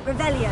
Revelio.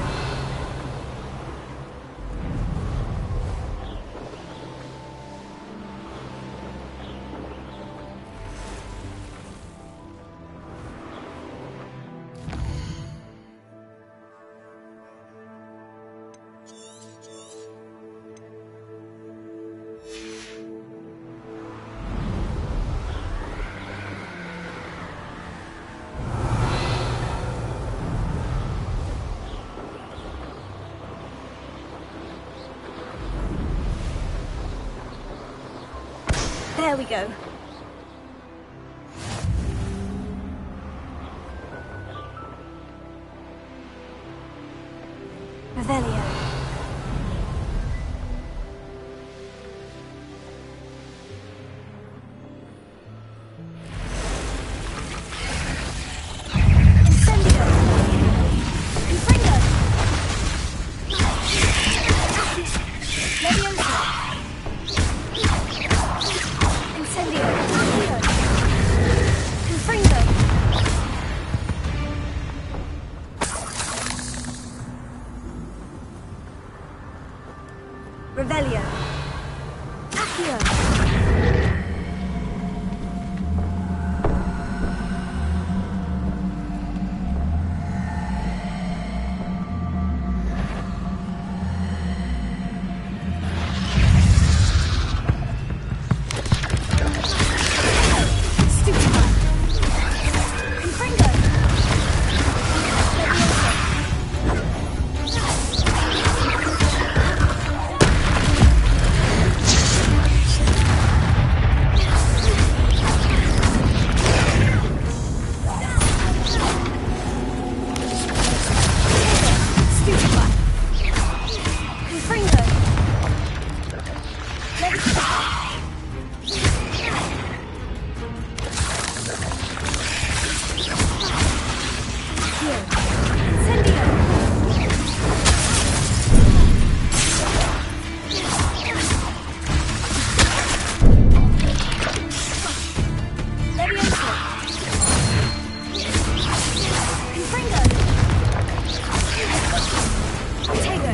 There we go. Revelio. Incendio. Confringo. Leviosa. Incendio. Accio. Confringo. Revelio. Accio. Stupefy. Confringo. Stupefy. Confringo. Here. Incendio. Leviosa. Confringo. Tego.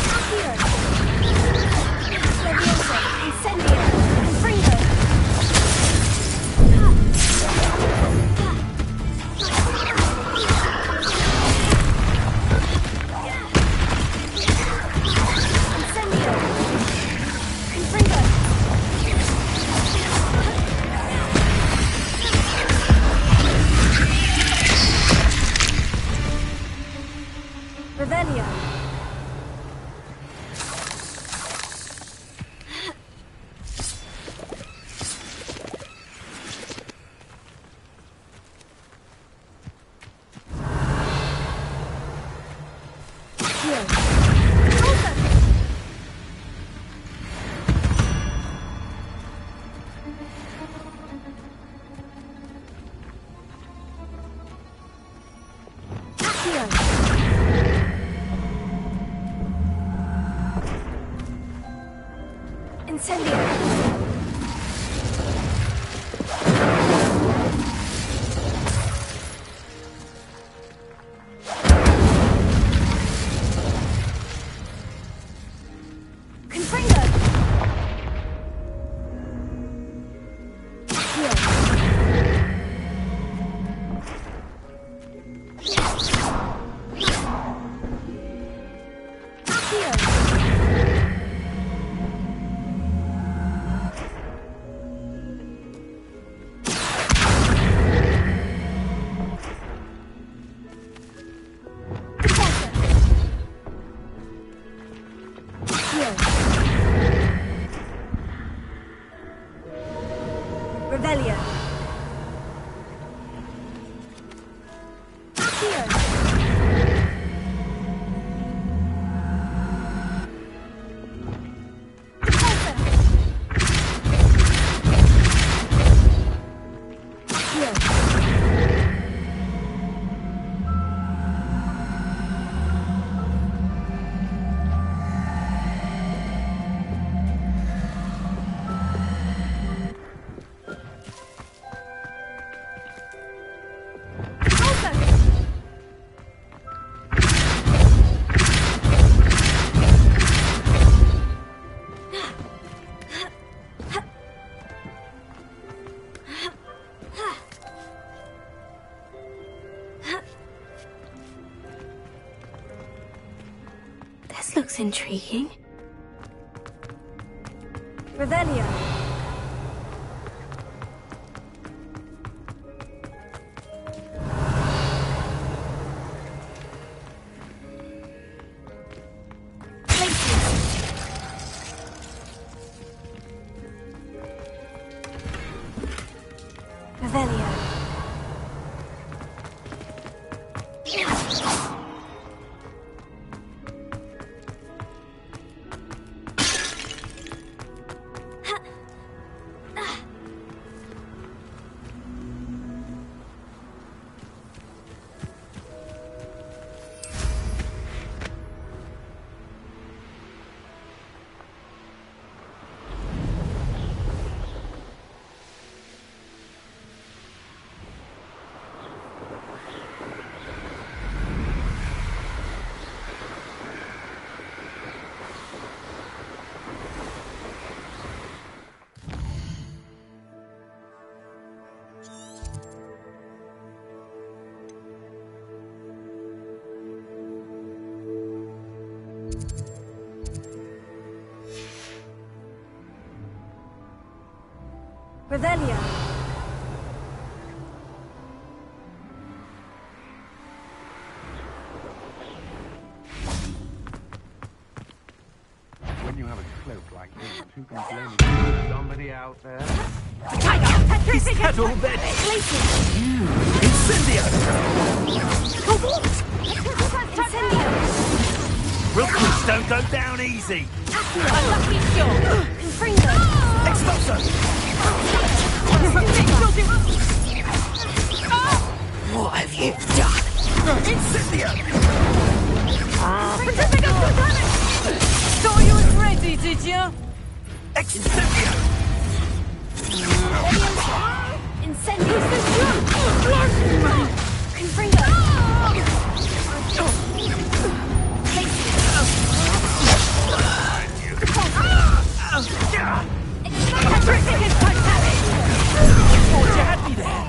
Accio. Leviosa. Incendio. Confringo. Incendio. Confringo. Revelio. Here. Open. Accio. Incendio. Confringo. Accio. Accio. looks intriguing. Revelio. Revelio. Revelio. When you have a cloak like this, who can blame you? Somebody out there? He's dead already! You! Incendio! Incendio. Rookers don't go down easy! Unlucky shot. Confringo. Expulso! What have you done? Incendio! Thought you was ready, did you? Excendio! Incendio. Confringo. Thought you had me there!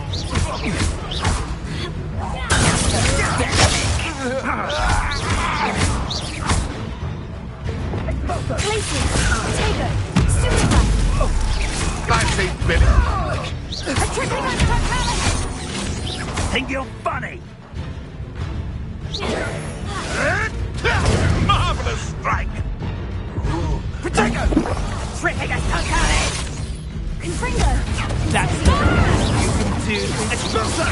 Glacier. Tego. Suicide. I've seen Billy. A tripping on Totalis. Think you're funny? Marvelous strike! Protego! Tripping us Totalis! Confringo. That's the best you can do! Expulso!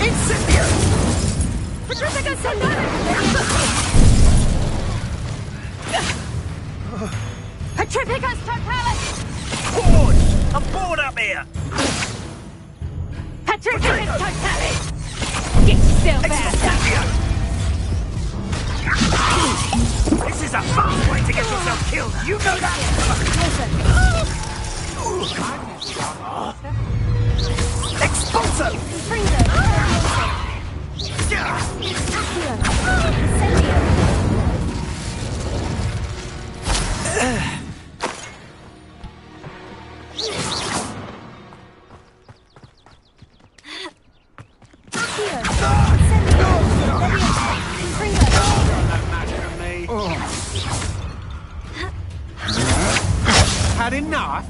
Incendio! Patrifica Sandana. Patrificus Totalis. Board! I'm bored up here! Patrificus Totalis! Get yourself out! Excelsior! This is a fast way to get yourself killed! You know that! Expulso! Confringo. Accio. Incendio. Accio. Incendio. Confringo. Had enough?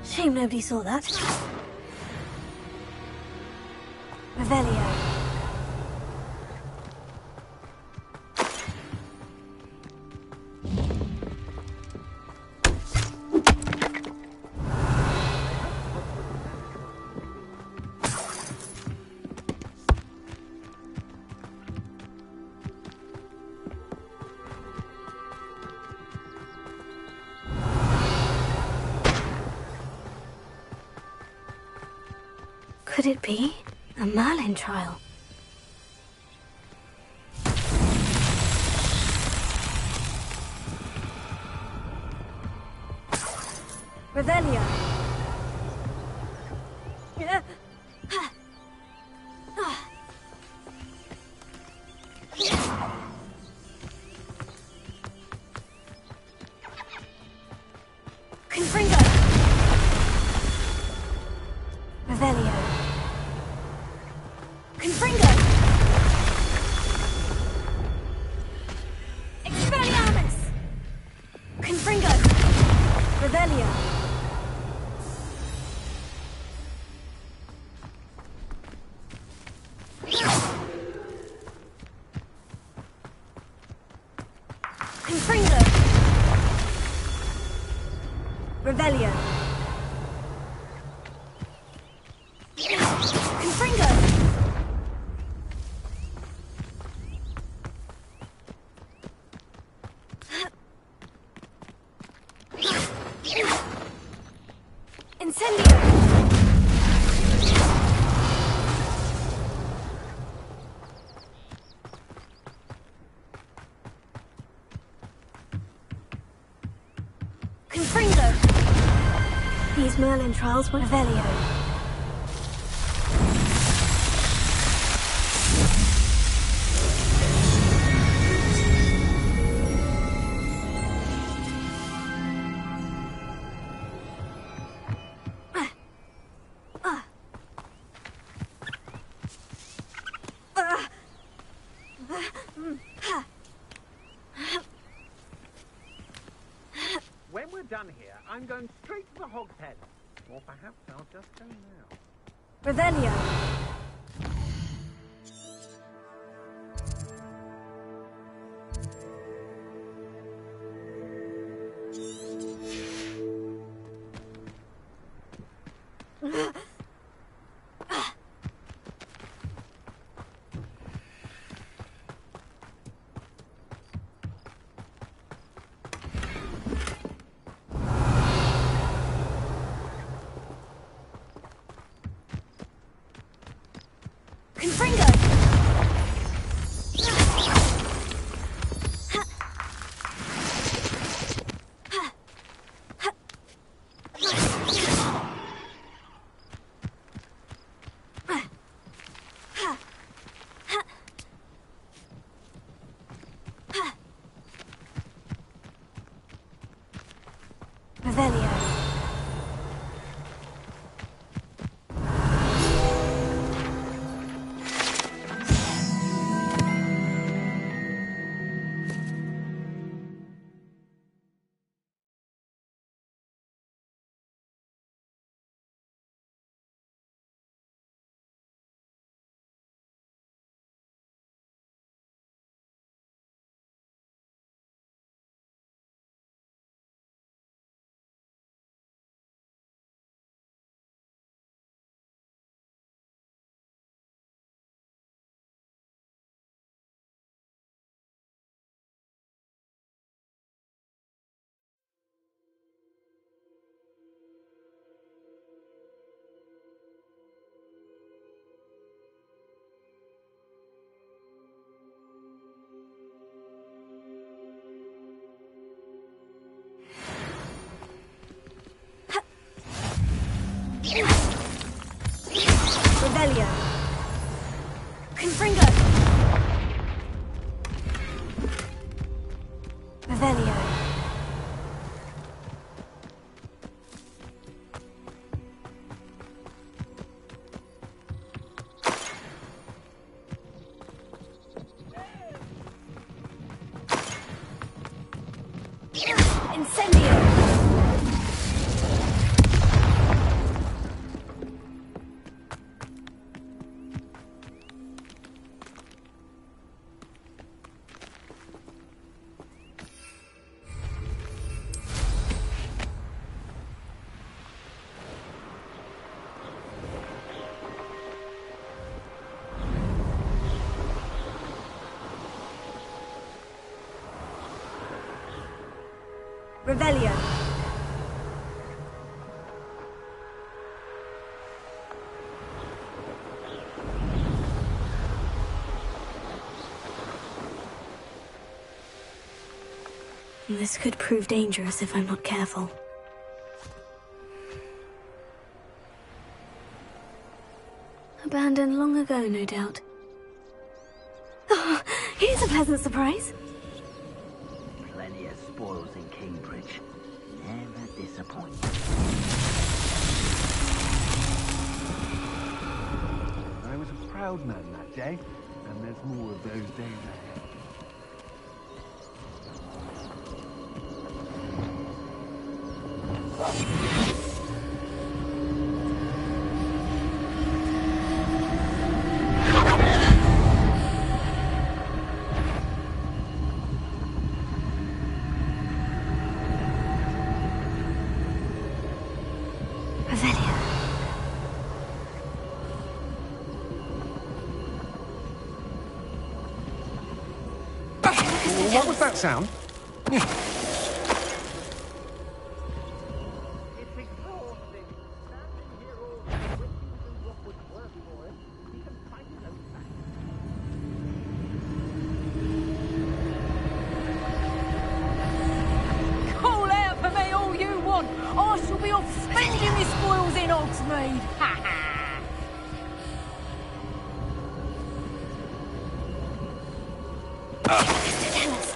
Shame nobody saw that. Revelio. Could it be a Merlin trial? Revelio. Confringo! Expelliarmus! Confringo! Revelio! Confringo! Revelio! Confringo! Incendio! Confringo! These Merlin trials were Revelio. When we're done here, I'm going straight to the Hog's Head. Or perhaps I'll just go now. Revelio! Confringo! Revelio. Revelio. Confringo. Revelio. Incendio. Revelio. This could prove dangerous if I'm not careful. Abandoned long ago, no doubt. Oh, here's a pleasant surprise. Plenty of spoils in Cambridge. Never disappoint. I was a proud man, day, and there's more of those days ahead. Revelio. What was that sound? Hmm. It's exhausting. Standing here all day, wishing what would work for him. He can fight his own back. Call out for me all you want. I shall be off spending my spoils in Hogsmeade. Ha ha. Tell us.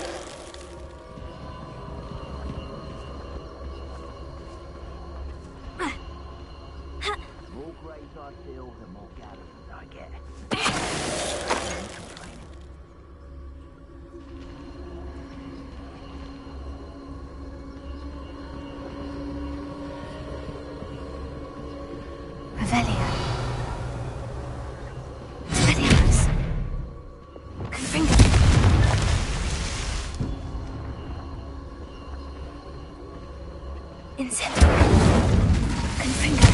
The more graves I fill, the more garrisons I get. Revelio. Expelliarmus. Confringo. Incendio. Confringo.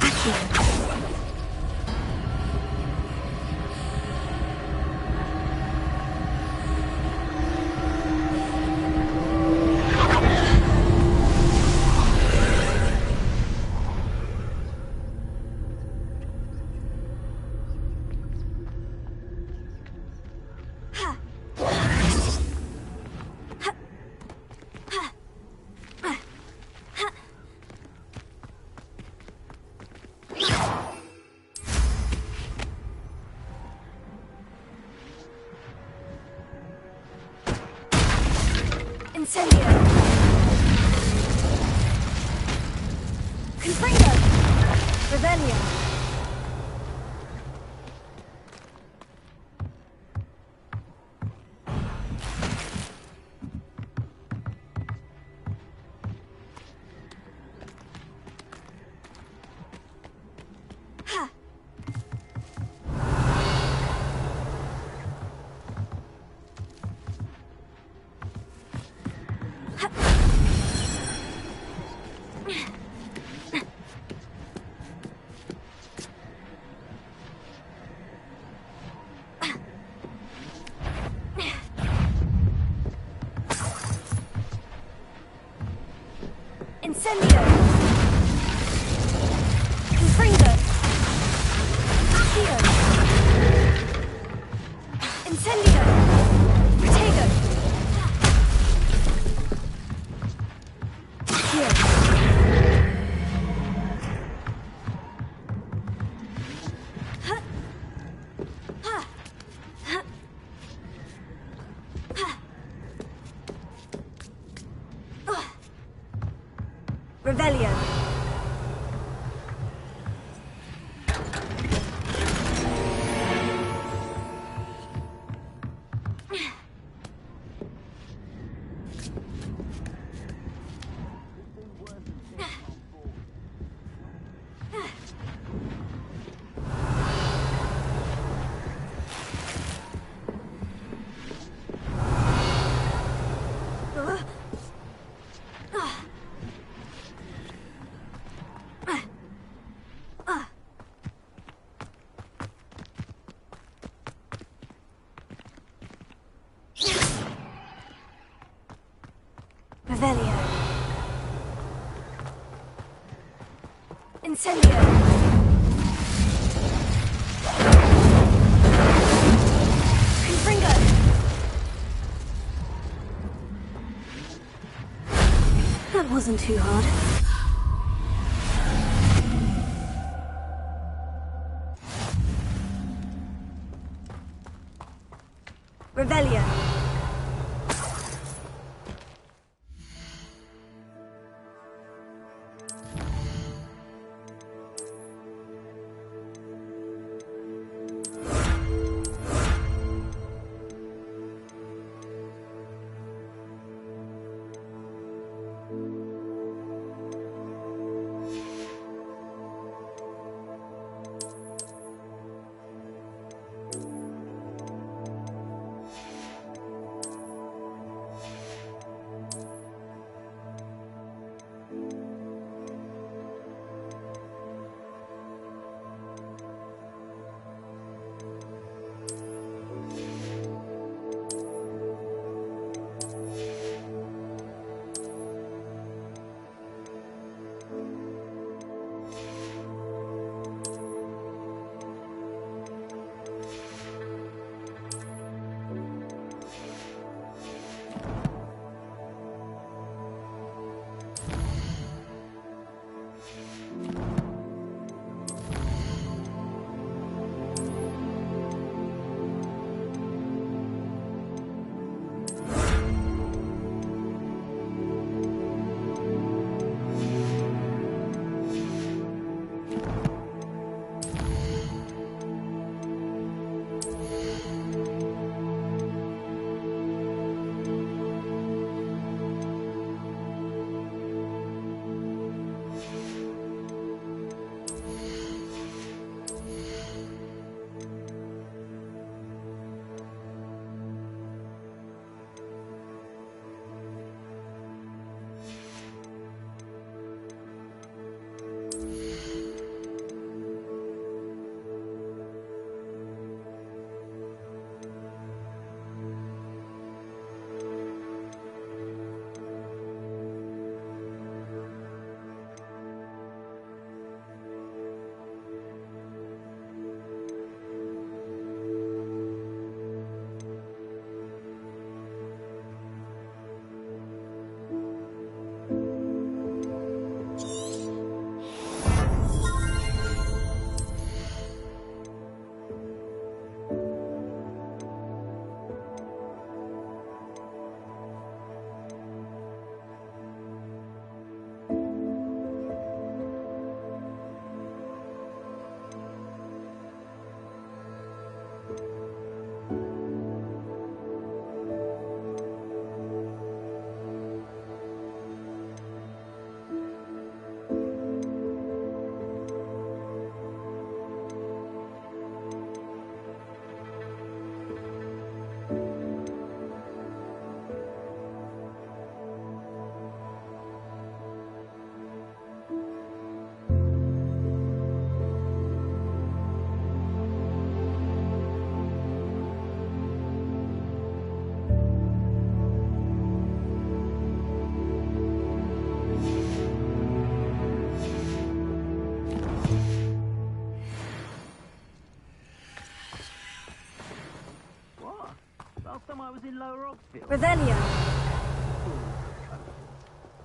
Accio. Incendio. Confringo. Revelio. Ha. Incendio. Confringo. Accio. Incendio. Protego. Accio. Ha. Ha. Ha. Ha. Revelio. Revelio. Incendio. Confringo. That wasn't too hard. Revelio. in Lower Oxfield? Revelio.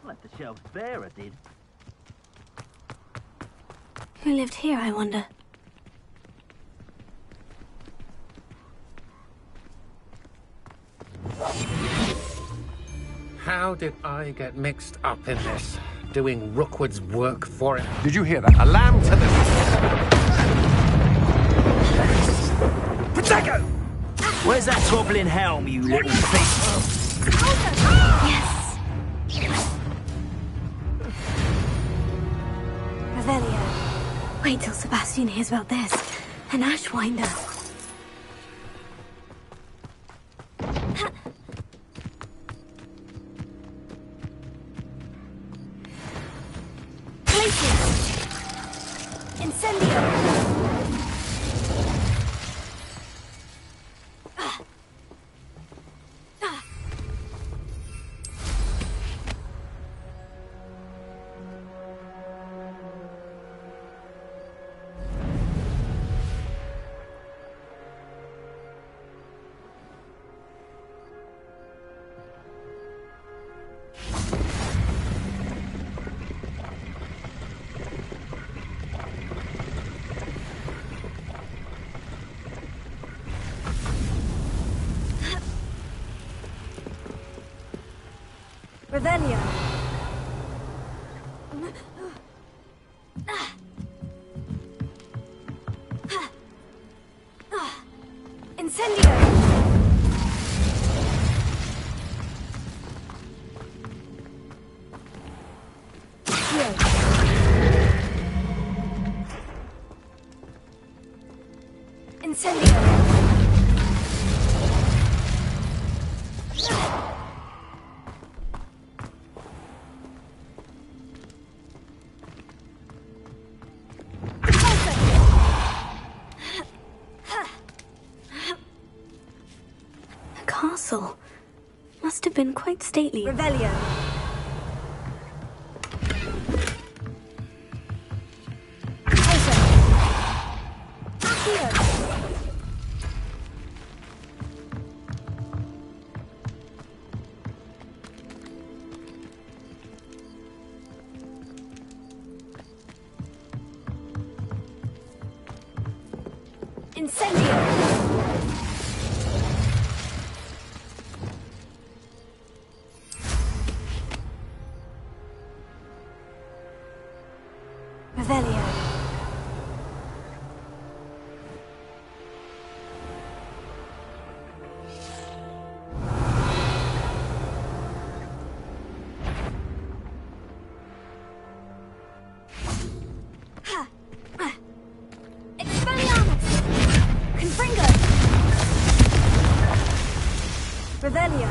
I left the shelves bare, I did. Who lived here, I wonder? How did I get mixed up in this? Doing Rookwood's work for him? Did you hear that? A lamb to the... Protego! Where's that toppling helm, you little thief? Yes! Revelio. Wait till Sebastian hears about this. An Ashwinder. Revelio. Incendio. Incendio. Castle. Must have been quite stately. Revelio. Incendio. Revelio. Expelliarmus. Confringo. Revelio.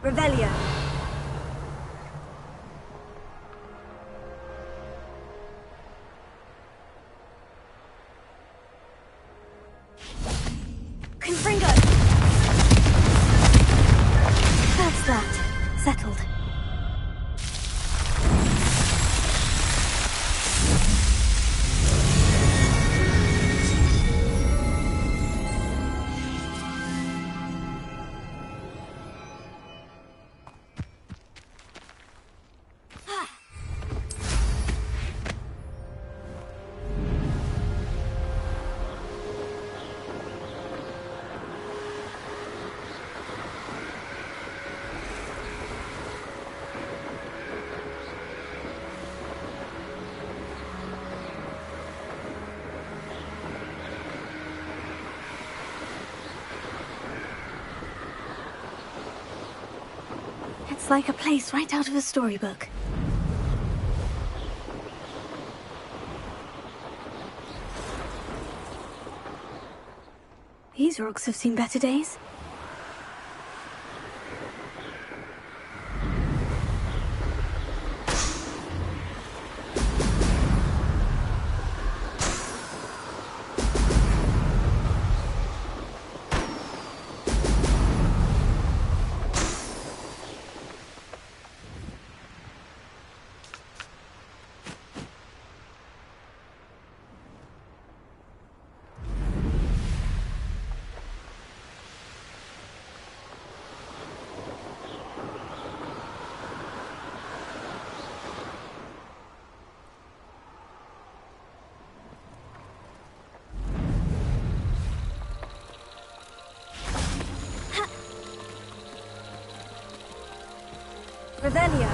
Revelio. Confringo. That's that. Settled. It's like a place right out of a storybook. These rocks have seen better days. Revelio.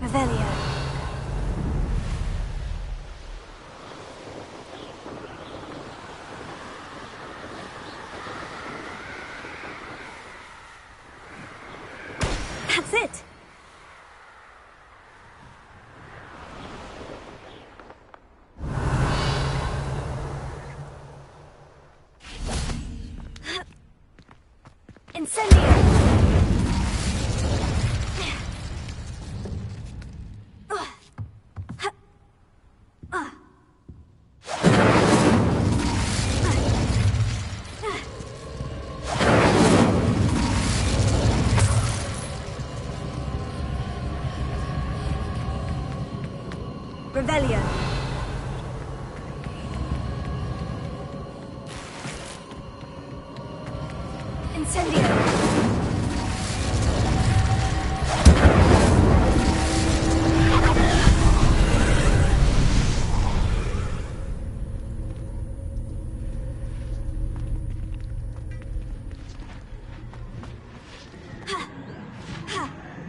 Revelio. That's it. Incendio. Revelio. Incendio.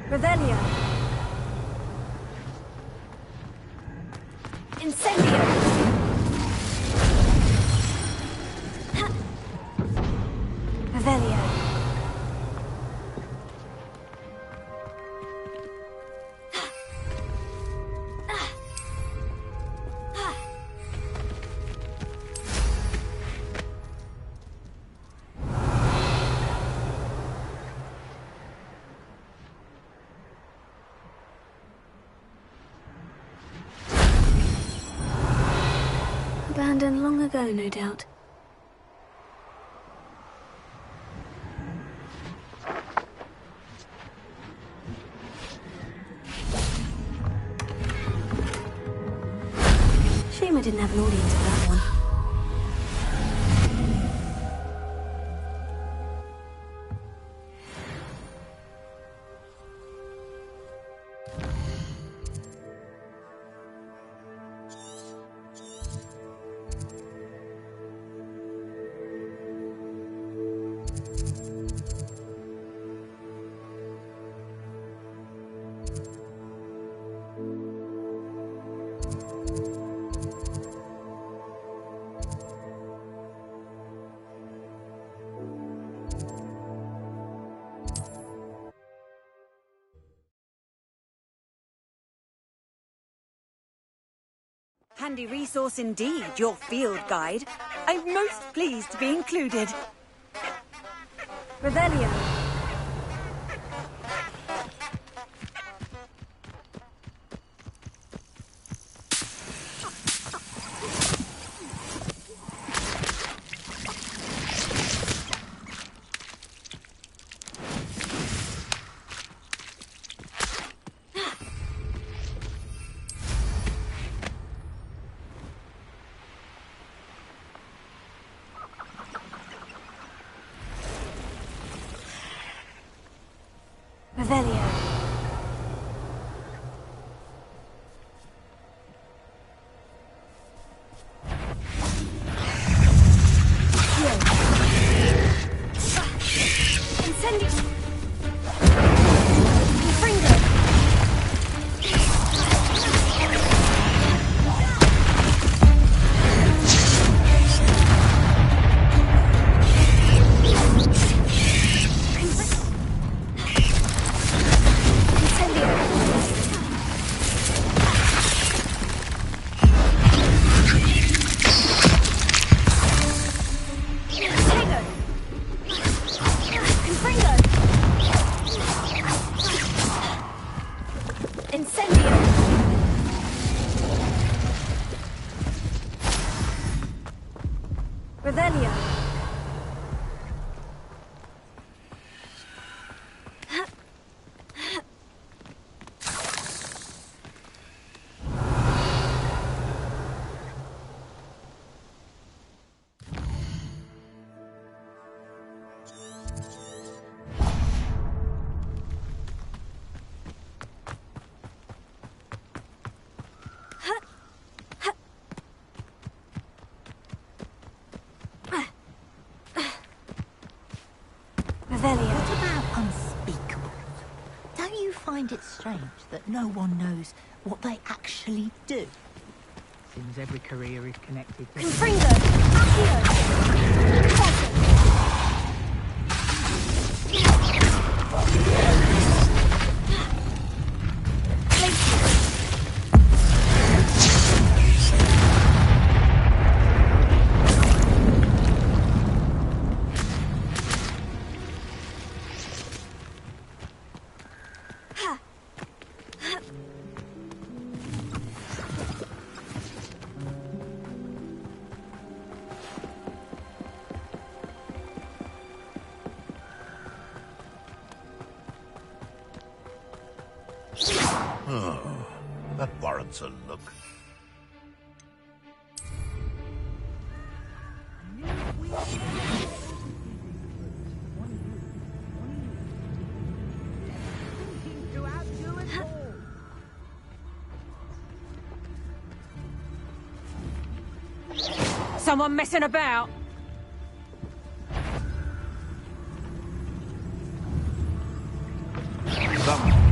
Revelio. Incendio. Revelio. Abandoned long ago, no doubt. Shame I didn't have an audience for that one. Handy resource indeed, your field guide. I'm most pleased to be included. Revelio. Revelio. Incendio. Confringo. Revelio. What about unspeakable? Don't you find it strange that no one knows what they actually do? Seems every career is connected. Confringo! Oh, that warrants a look. Someone messing about?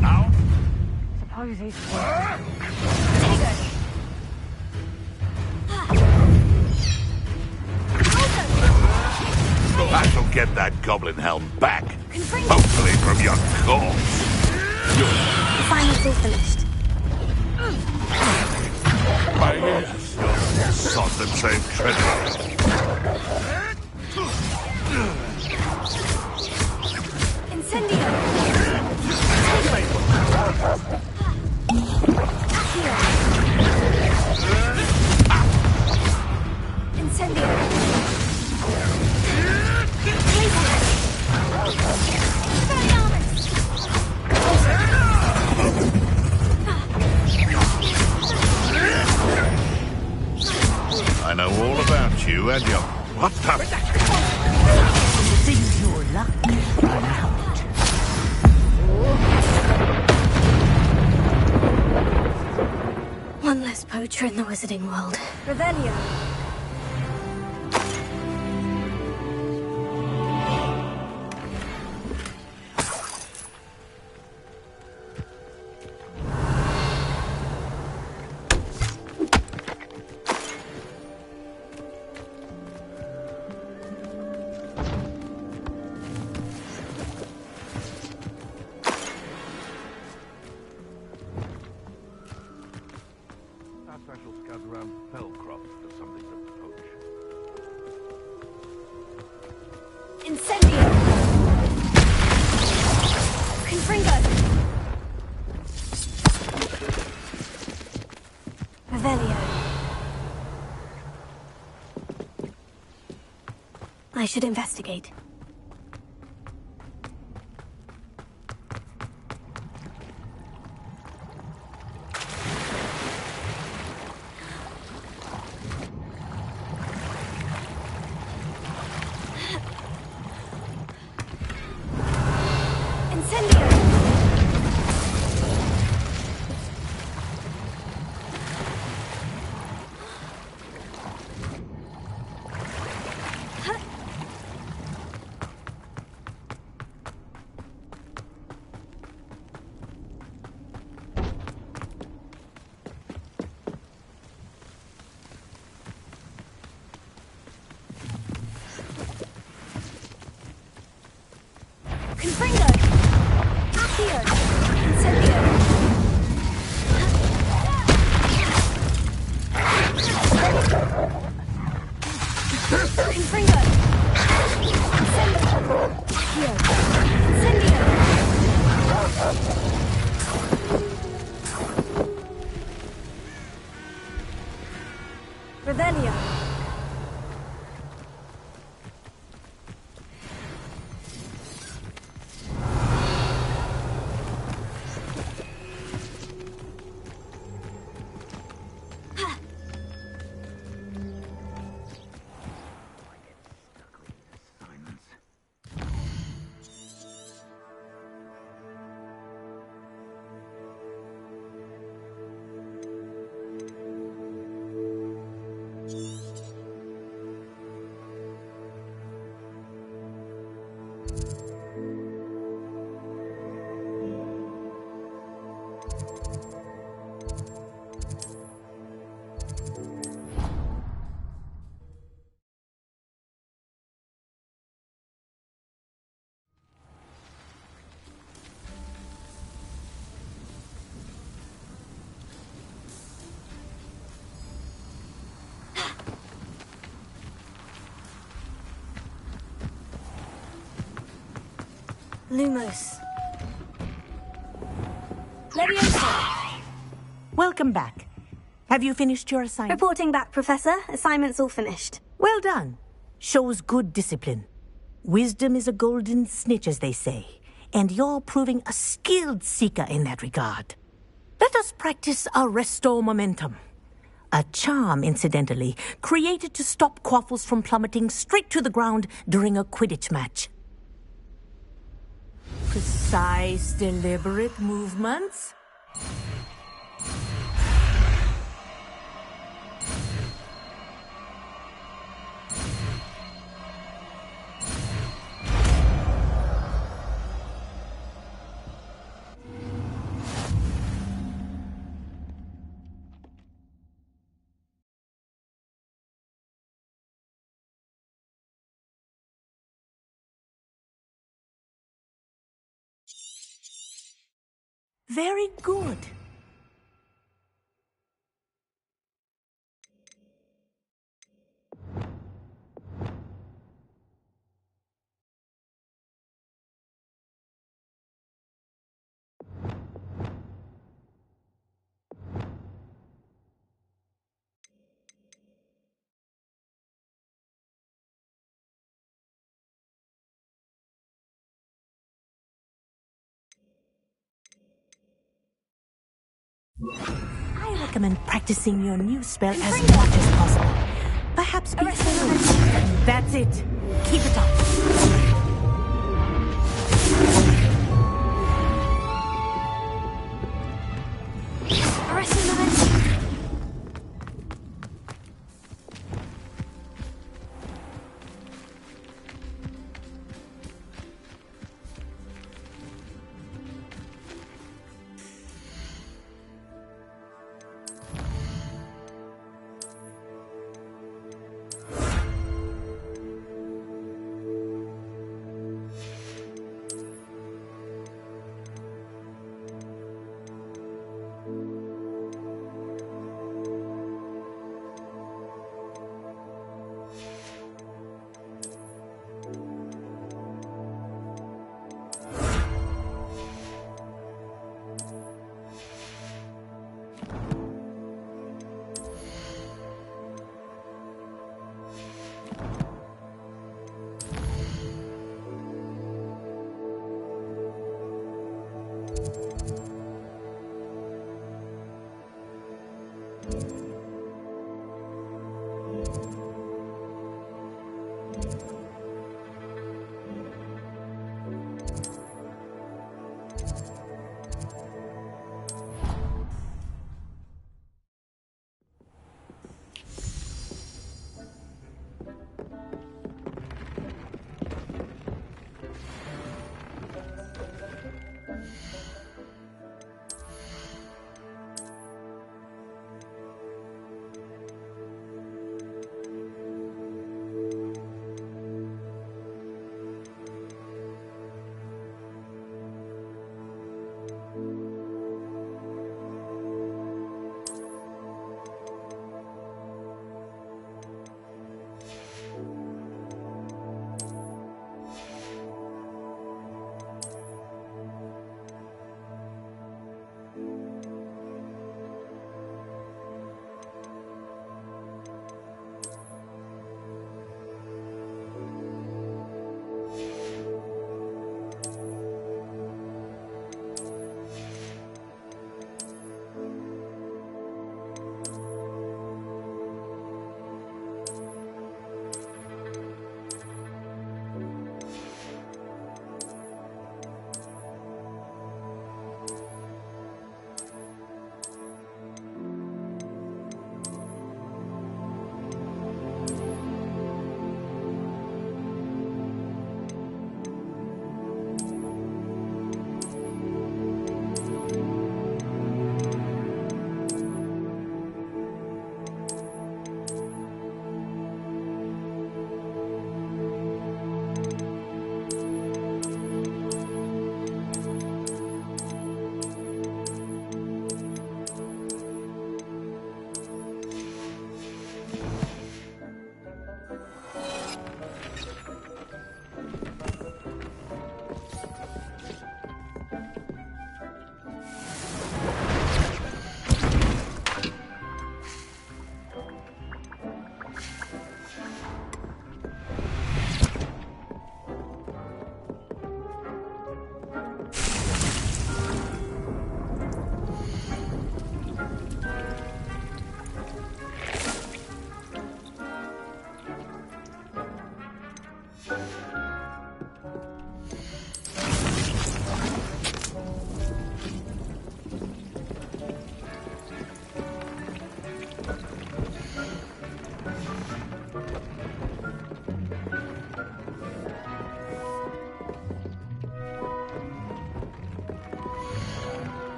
Now? Suppose he's... I shall get that goblin helm back. Hopefully from your corpse. The final's all finished. My ears. Soft and same treasure. Incendio! Incendio! I know all about you and your... What the... Seems your luck run out. One less poacher in the wizarding world. Revelio. Perhaps I shall scout around Fellcroft for something to poach. Incendio! Confringo! Revelio. I should investigate. Confringo! Accio! Incendio! Confringo! Incendio! Accio! Incendio! Revelio! Lumos. Leviosa! Welcome back. Have you finished your assignment? Reporting back, Professor. Assignment's all finished. Well done. Shows good discipline. Wisdom is a golden snitch, as they say, and you're proving a skilled seeker in that regard. Let us practice Arresto Momentum. A charm, incidentally, created to stop Quaffles from plummeting straight to the ground during a Quidditch match. Precise, deliberate movements. Very good. I recommend practicing your new spell as much as possible. Perhaps be That's it. Keep it up. Arresting momentum.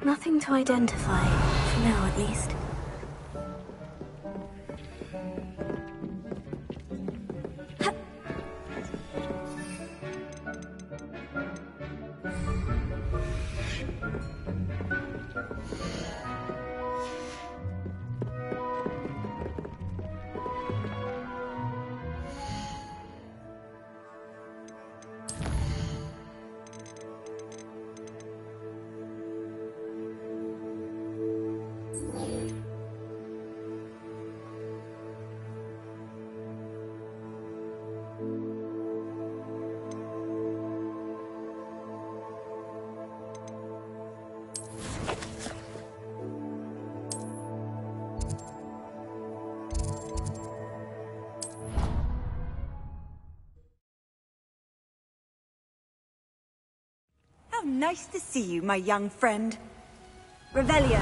Nothing to identify, for now at least. How nice to see you, my young friend. Revelio.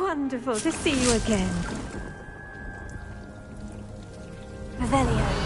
Wonderful to see you again. Revelio.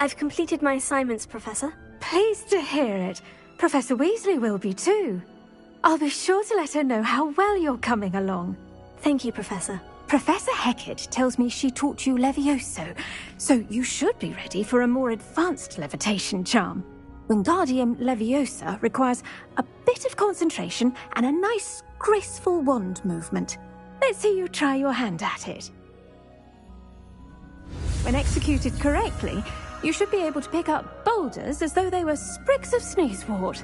I've completed my assignments, Professor. Pleased to hear it. Professor Weasley will be too. I'll be sure to let her know how well you're coming along. Thank you, Professor. Professor Hecat tells me she taught you Levioso, so you should be ready for a more advanced levitation charm. Wingardium Leviosa requires a bit of concentration and a nice, graceful wand movement. Let's see you try your hand at it. When executed correctly, you should be able to pick up boulders as though they were sprigs of sneezewort.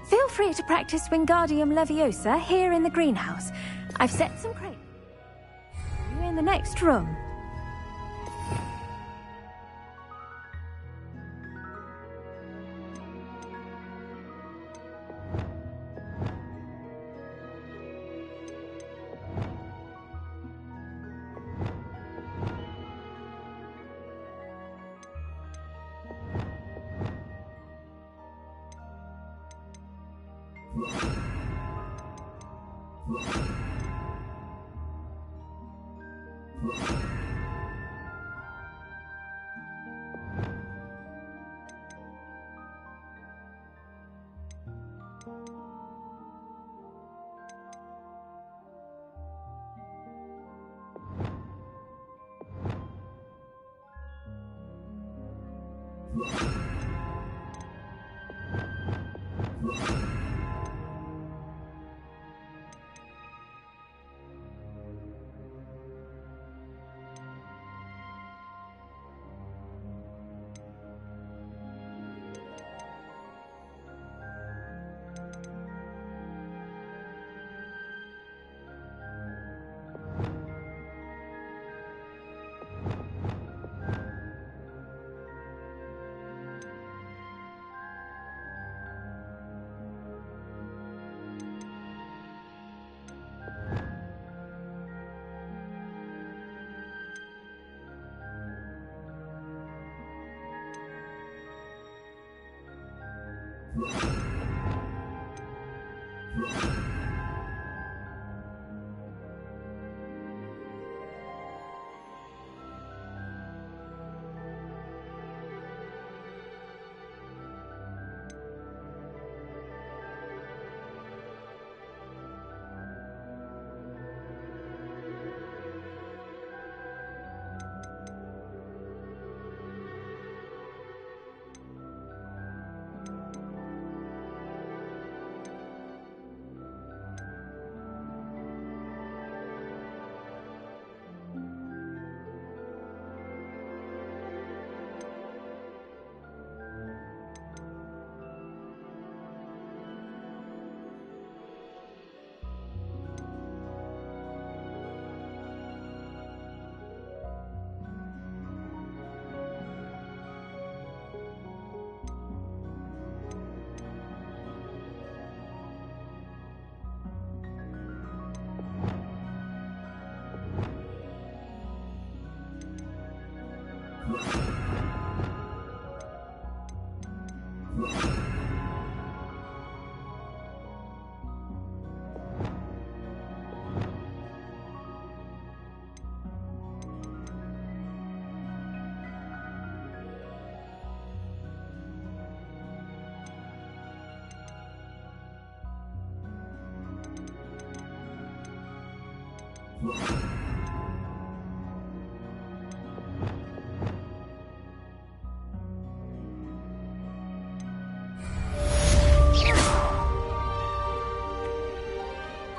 Feel free to practice Wingardium Leviosa here in the greenhouse. I've set some crates. You're in the next room.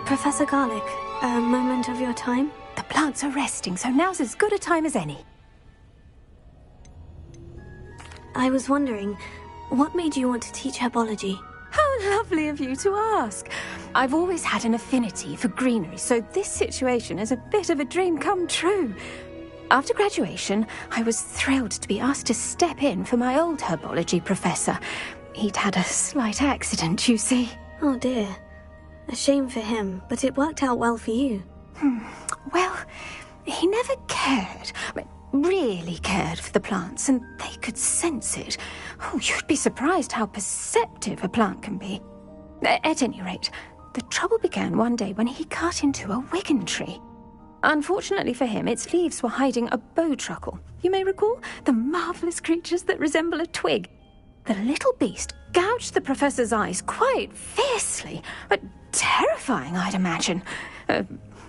Professor Garlick, a moment of your time? The plants are resting, so now's as good a time as any. I was wondering, what made you want to teach herbology? How lovely of you to ask. I've always had an affinity for greenery, so this situation is a bit of a dream come true. After graduation, I was thrilled to be asked to step in for my old herbology professor. He'd had a slight accident, you see. Oh dear. A shame for him, but it worked out well for you. Well, he never cared. Really cared for the plants, and they could sense it. Oh, you'd be surprised how perceptive a plant can be. At any rate, the trouble began one day when he cut into a wigan tree. Unfortunately for him, its leaves were hiding a bowtruckle. You may recall the marvellous creatures that resemble a twig. The little beast gouged the professor's eyes quite fiercely, but terrifying, I'd imagine.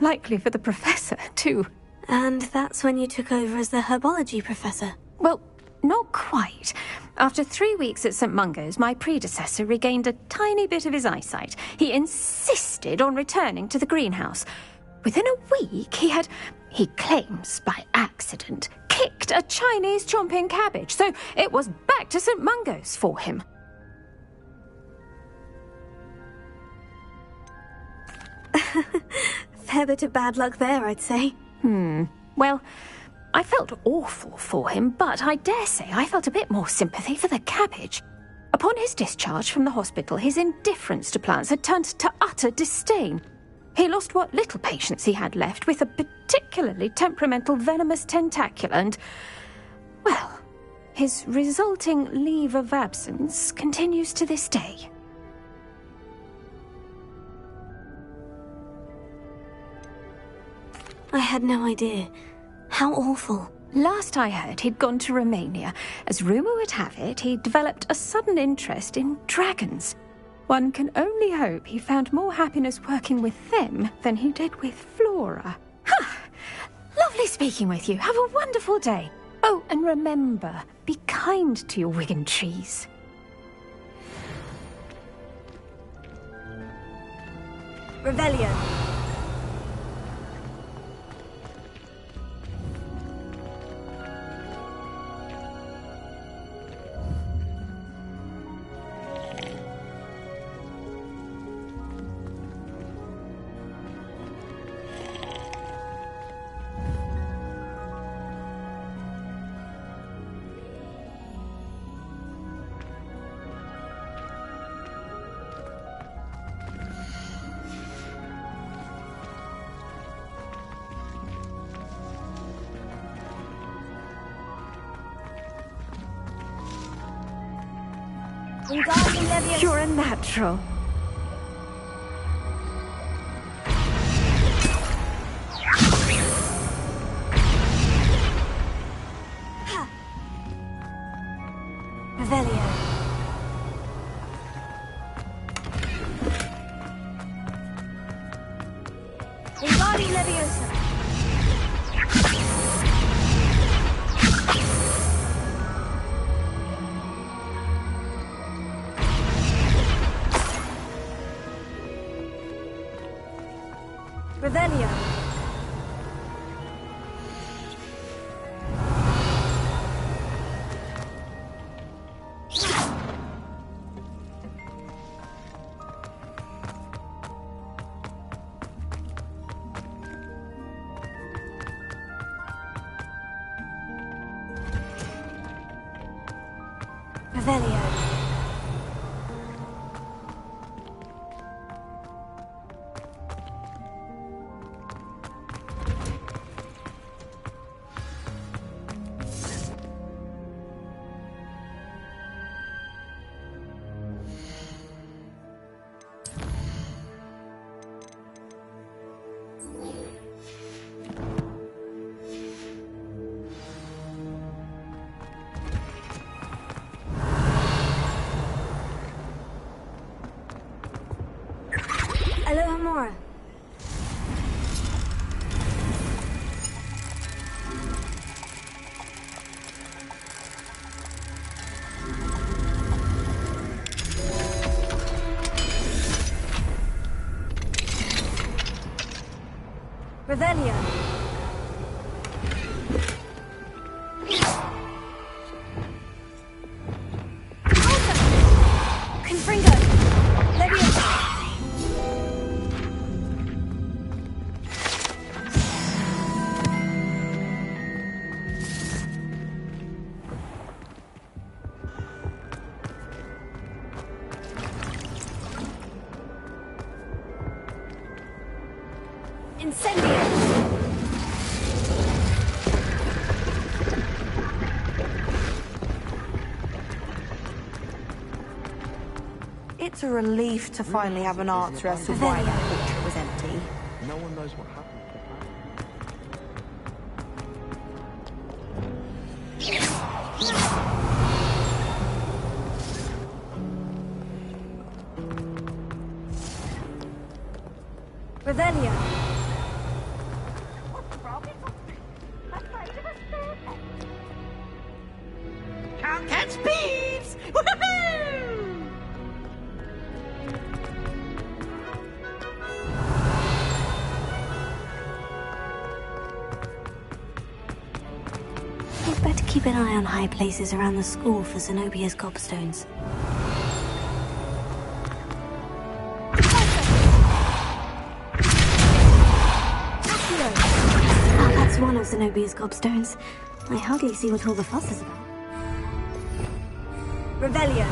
Likely for the professor, too. And that's when you took over as the herbology professor? Well, not quite. After 3 weeks at St. Mungo's, my predecessor regained a tiny bit of his eyesight. He insisted on returning to the greenhouse. Within a week, he claims by accident, kicked a Chinese chomping cabbage, so it was back to St. Mungo's for him. Fair bit of bad luck there, I'd say. Well, I felt awful for him, but I dare say I felt a bit more sympathy for the cabbage. Upon his discharge from the hospital, his indifference to plants had turned to utter disdain. He lost what little patience he had left with a particularly temperamental venomous tentacula and, well, his resulting leave of absence continues to this day. I had no idea. How awful. Last I heard, he'd gone to Romania. As rumour would have it, he developed a sudden interest in dragons. One can only hope he found more happiness working with them than he did with Flora. Ha! Lovely speaking with you. Have a wonderful day. Oh, and remember, be kind to your wigan trees. Revelio. You're a natural. Revelio. Wingardium Leviosa. Revelio. Revelio. Alohomora. Revelio. Confringo. Leviosa. Incendio! It's a relief to finally have an answer as to why that portrait was empty. No one knows what happened to Revelio! Can't catch bees! Woohoo! We'd better keep an eye on high places around the school for Zenobia's gobstones. Ah, that's one of Zenobia's gobstones. I hardly see what all the fuss is about. Revelio.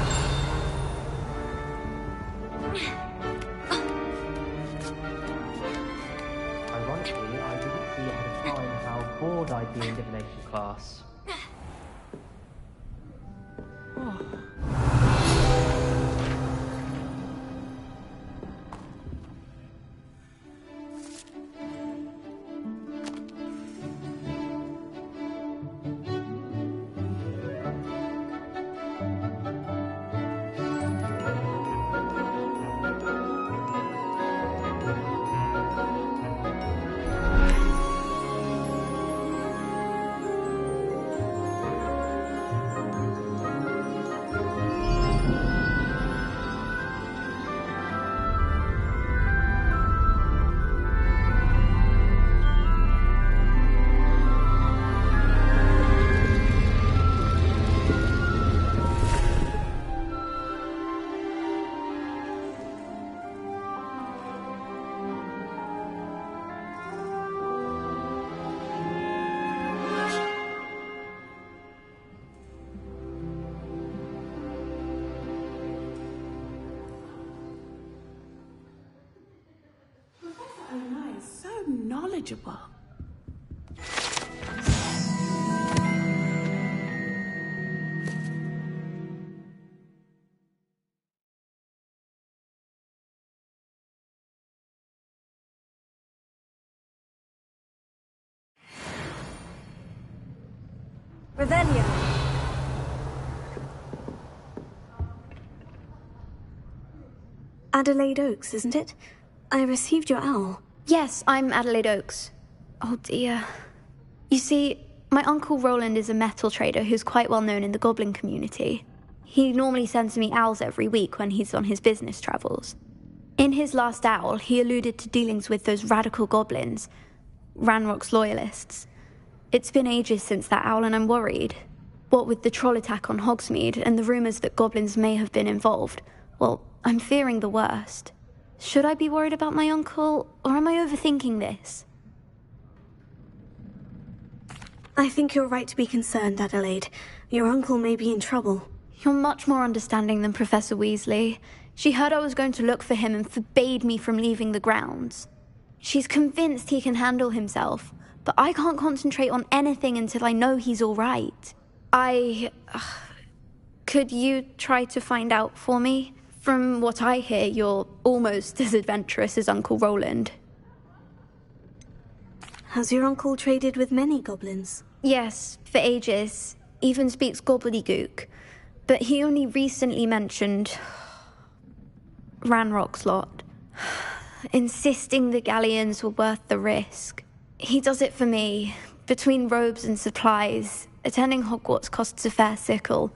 Ironically, I didn't see ahead of time how bored I'd be in divination class. Knowledgeable. Revelio! Adelaide Oaks, isn't it? I received your owl. Yes, I'm Adelaide Oaks. Oh dear. You see, my Uncle Roland is a metal trader who's quite well known in the goblin community. He normally sends me owls every week when he's on his business travels. In his last owl, he alluded to dealings with those radical goblins, Ranrock's loyalists. It's been ages since that owl and I'm worried. What with the troll attack on Hogsmeade and the rumours that goblins may have been involved, well, I'm fearing the worst. Should I be worried about my uncle, or am I overthinking this? I think you're right to be concerned, Adelaide. Your uncle may be in trouble. You're much more understanding than Professor Weasley. She heard I was going to look for him and forbade me from leaving the grounds. She's convinced he can handle himself, but I can't concentrate on anything until I know he's all right. Could you try to find out for me? From what I hear, you're almost as adventurous as Uncle Roland. Has your uncle traded with many goblins? Yes, for ages. Even speaks gobbledygook. But he only recently mentioned Ranrock's lot, insisting the galleons were worth the risk. He does it for me. Between robes and supplies, attending Hogwarts costs a fair sickle.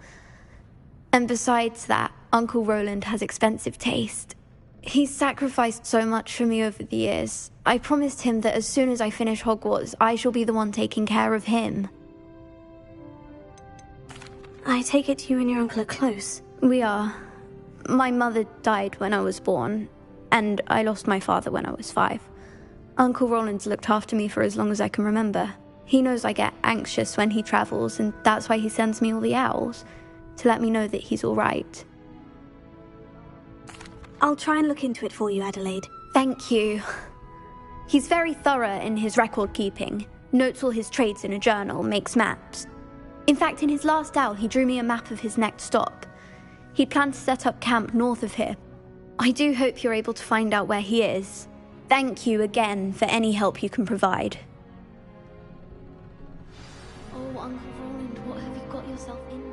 And besides that, Uncle Roland has expensive taste. He's sacrificed so much for me over the years. I promised him that as soon as I finish Hogwarts, I shall be the one taking care of him. I take it you and your uncle are close. We are. My mother died when I was born, and I lost my father when I was 5. Uncle Roland's looked after me for as long as I can remember. He knows I get anxious when he travels, and that's why he sends me all the owls, to let me know that he's all right. I'll try and look into it for you, Adelaide. Thank you. He's very thorough in his record keeping, notes all his trades in a journal, makes maps. In fact, in his last owl, he drew me a map of his next stop. He planned to set up camp north of here. I do hope you're able to find out where he is. Thank you again for any help you can provide. Oh, Uncle Roland, what have you got yourself into?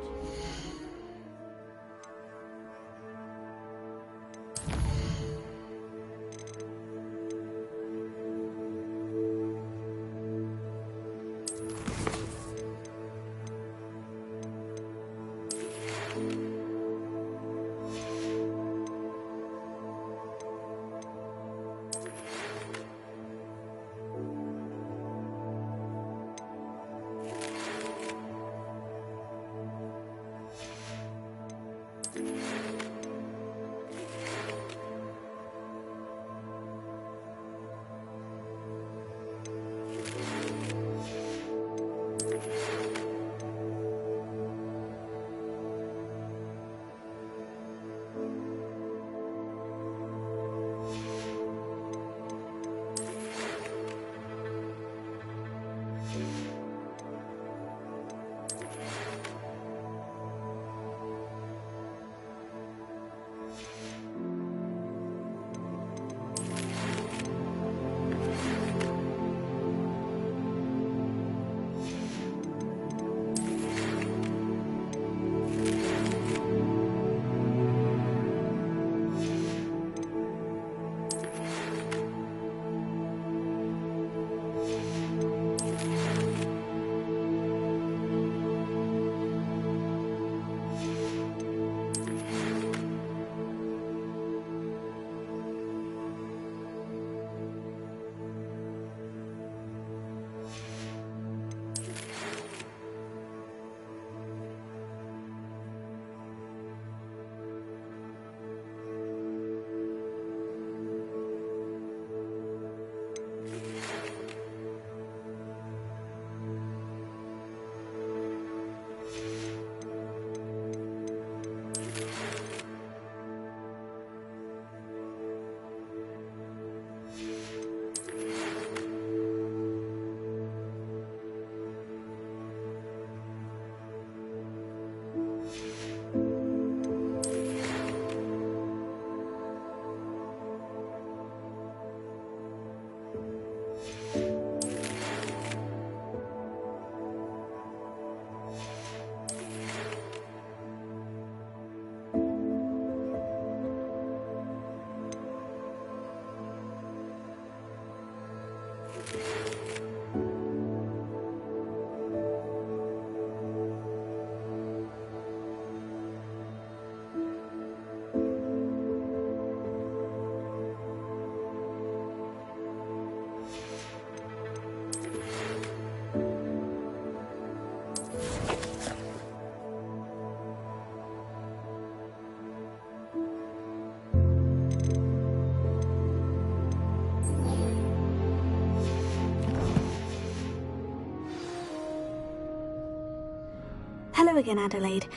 Hello again, Adelaide.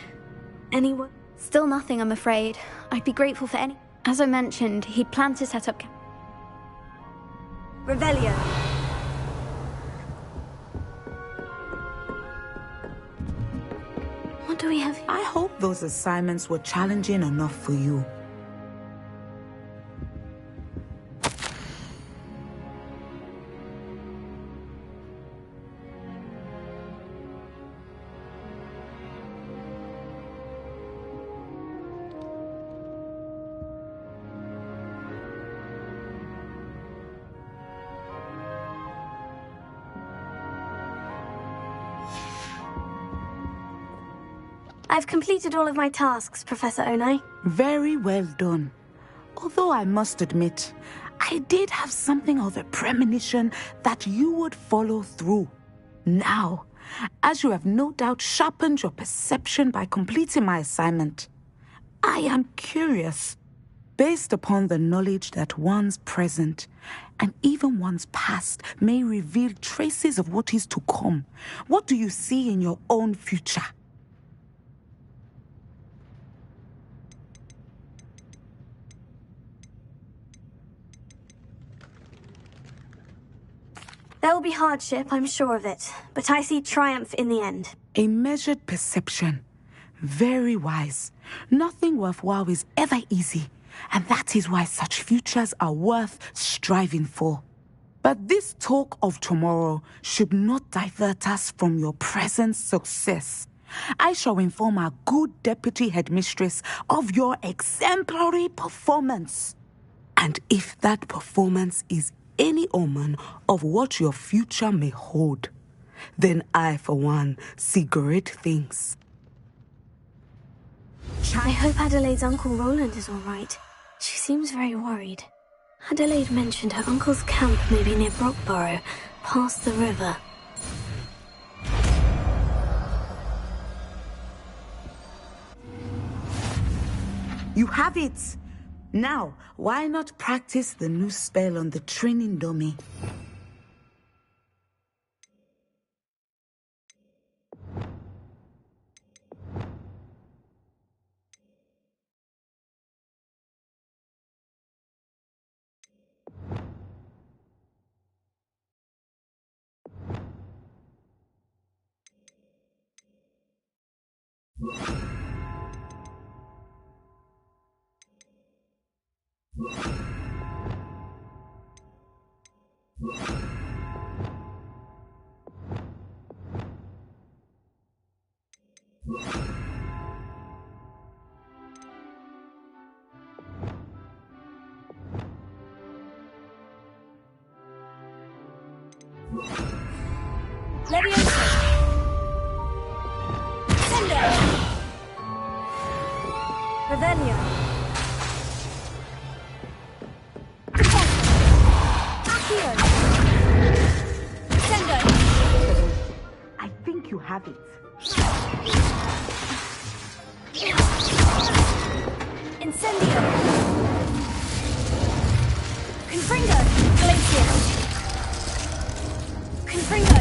Anyone? Still nothing, I'm afraid. I'd be grateful for any... As I mentioned, he'd planned to set up... Revelio. What do we have here? I hope those assignments were challenging enough for you. I've completed all of my tasks, Professor Onai. Very well done. Although I must admit, I did have something of a premonition that you would follow through. Now, as you have no doubt sharpened your perception by completing my assignment, I am curious, based upon the knowledge that one's present and even one's past may reveal traces of what is to come. What do you see in your own future? There will be hardship, I'm sure of it, but I see triumph in the end. A measured perception. Very wise. Nothing worthwhile is ever easy, and that is why such futures are worth striving for. But this talk of tomorrow should not divert us from your present success. I shall inform our good deputy headmistress of your exemplary performance. And if that performance is any omen of what your future may hold, then I, for one, see great things. I hope Adelaide's Uncle Roland is all right. She seems very worried. Adelaide mentioned her uncle's camp may be near Brockborough, past the river. You have it! Now, why not practice the new spell on the training dummy? Leviosa! Sendo! Revelio! Accio! Sendo! I think you have it. Incendio! Confringo! Glacier! Confringo!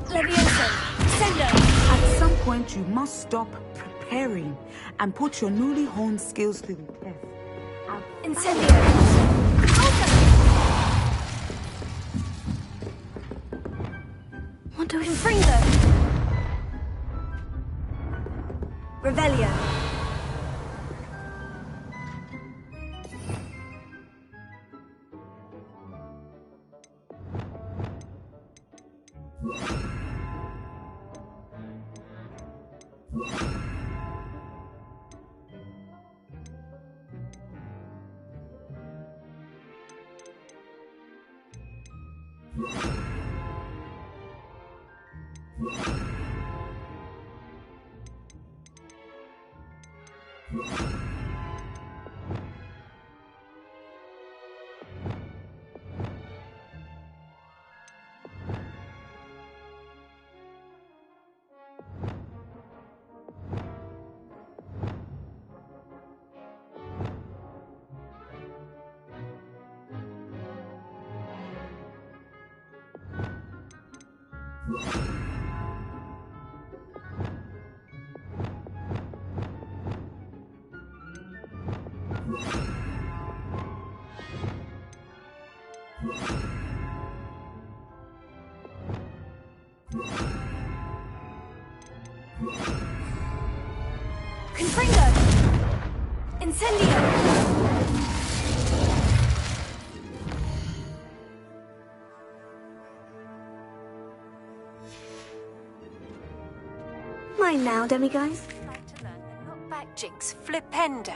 Leviosa! Sendo! At some point, you must stop preparing and put your newly honed skills to the test. Incendio! What do we... Confringo! Revelio! Confringo! Incendio! Mine now, demiguise. To learn the knockback jinx flipendo.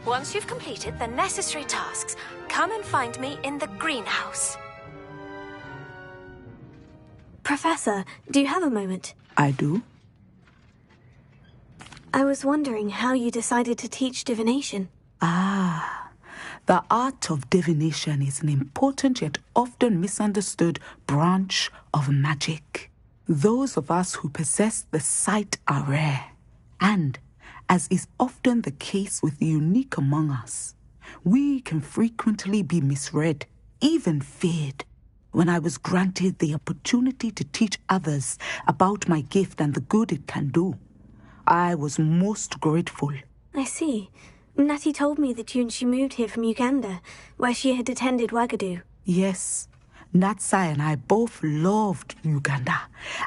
Once you've completed the necessary tasks, come and find me in the greenhouse. Professor, do you have a moment? I do. I was wondering how you decided to teach divination. Ah, the art of divination is an important yet often misunderstood branch of magic. Those of us who possess the sight are rare, and, as is often the case with the unique among us, we can frequently be misread, even feared. When I was granted the opportunity to teach others about my gift and the good it can do, I was most grateful. I see. Natty told me that you and she moved here from Uganda, where she had attended Wagadu. Yes, Natsai and I both loved Uganda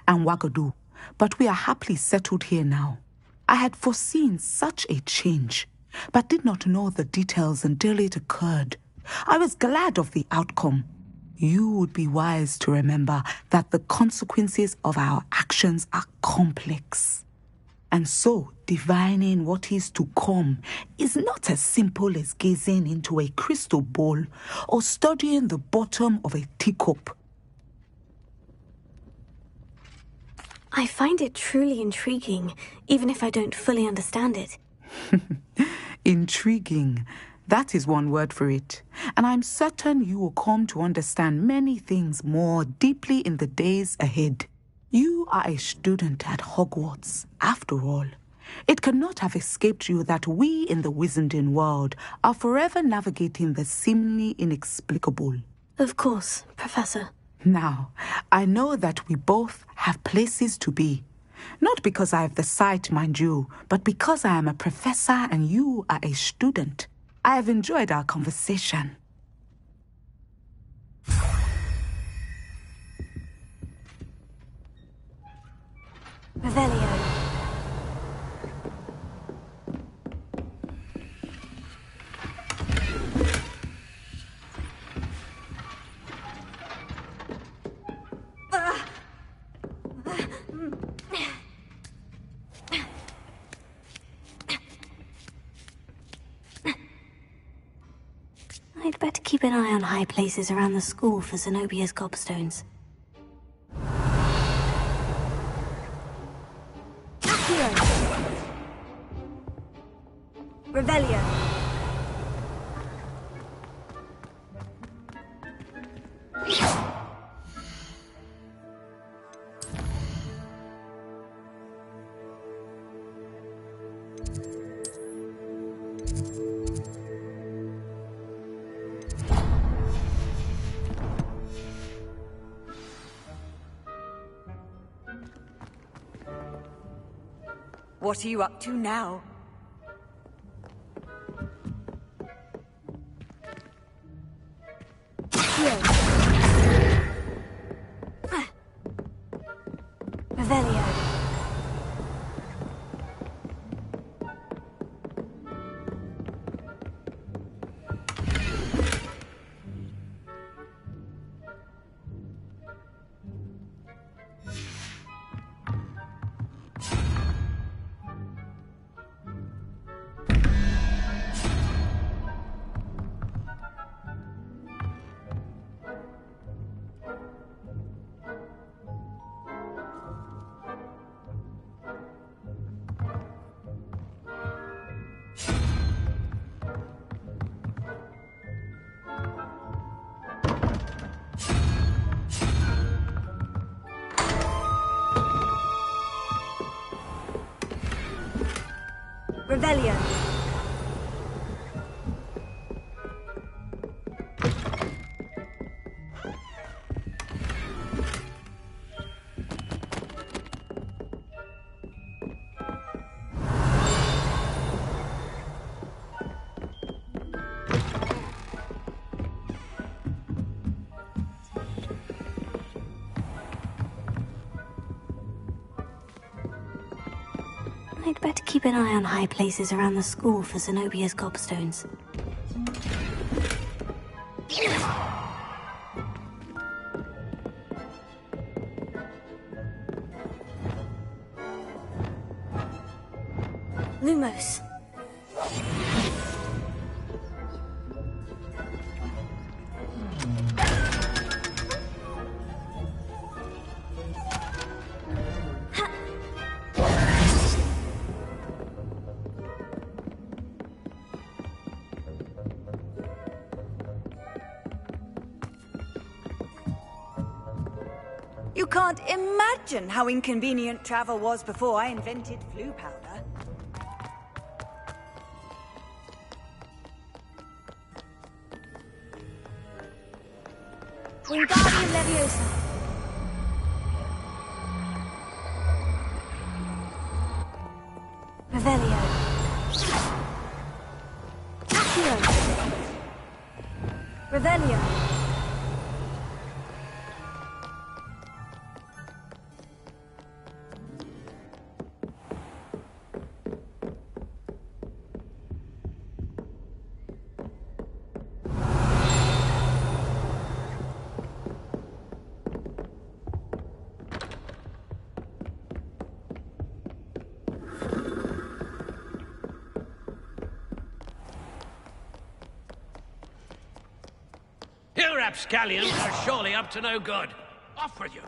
and Wagadu, but we are happily settled here now. I had foreseen such a change, but did not know the details until it occurred. I was glad of the outcome. You would be wise to remember that the consequences of our actions are complex. And so, divining what is to come is not as simple as gazing into a crystal ball or studying the bottom of a teacup. I find it truly intriguing, even if I don't fully understand it. Intriguing. That is one word for it. And I'm certain you will come to understand many things more deeply in the days ahead. You are a student at Hogwarts, after all. It cannot have escaped you that we in the Wizarding world are forever navigating the seemingly inexplicable. Of course, Professor. Now, I know that we both have places to be. Not because I have the sight, mind you, but because I am a professor and you are a student. I have enjoyed our conversation. Revelio. I'd better keep an eye on high places around the school for Zenobia's gobstones. Revelio. What are you up to now? Revelio. Revelio. I'd better keep an eye on high places around the school for Zenobia's gobstones. Lumos. You can't imagine how inconvenient travel was before I invented flu powder. Wingardium Leviosa. Revelio. Accio. Revelio. You rapscallions are surely up to no good. Off with you.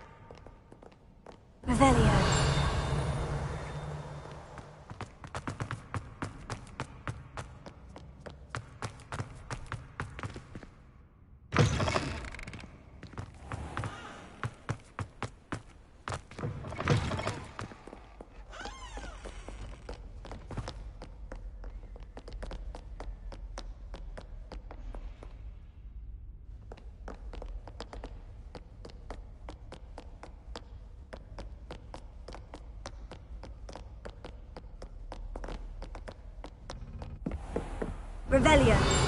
Revelio. Revelio.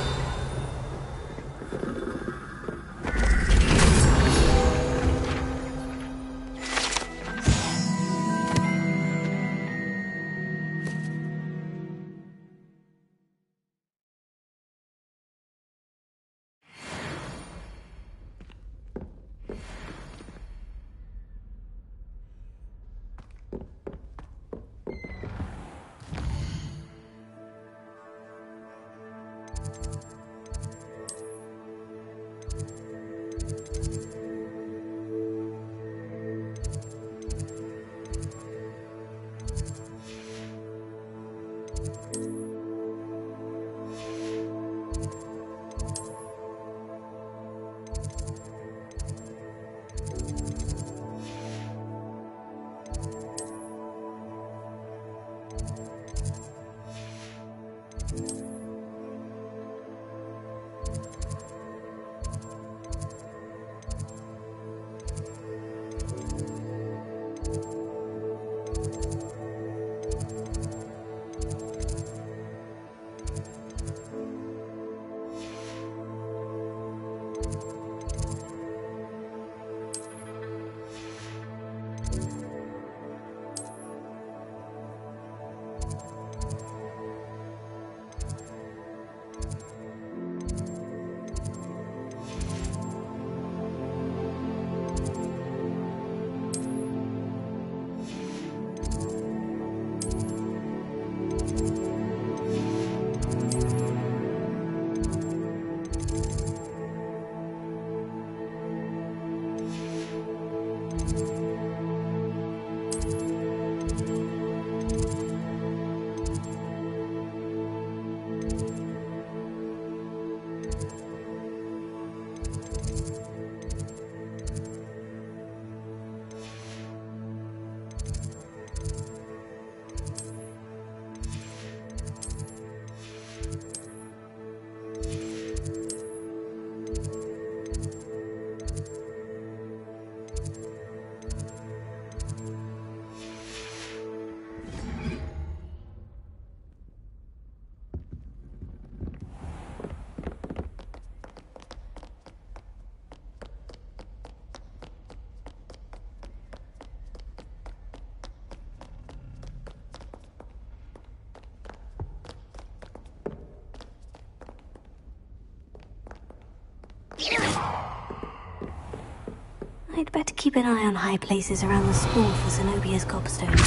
I'd better keep an eye on high places around the school for Zenobia's gobstones.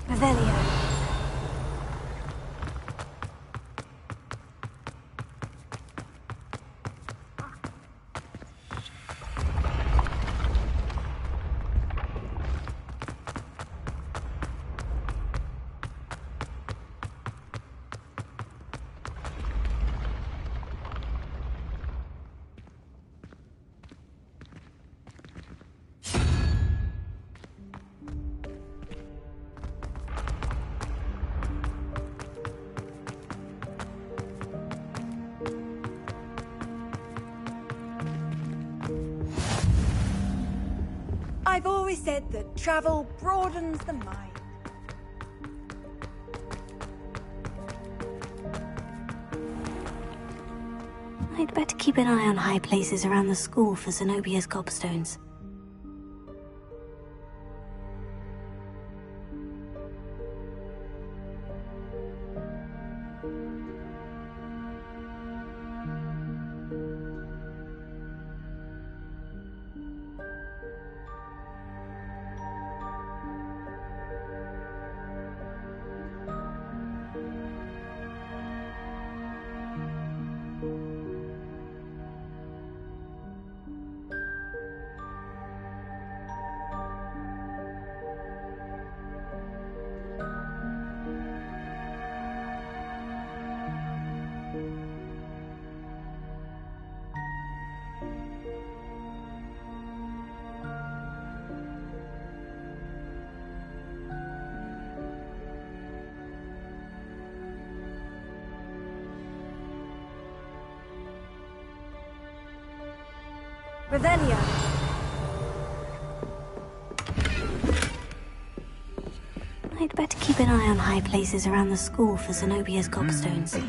Revelio. I've always said that travel broadens the mind. I'd better keep an eye on high places around the school for Zenobia's gobstones. Revelio. I'd better keep an eye on high places around the school for Zenobia's gobstones.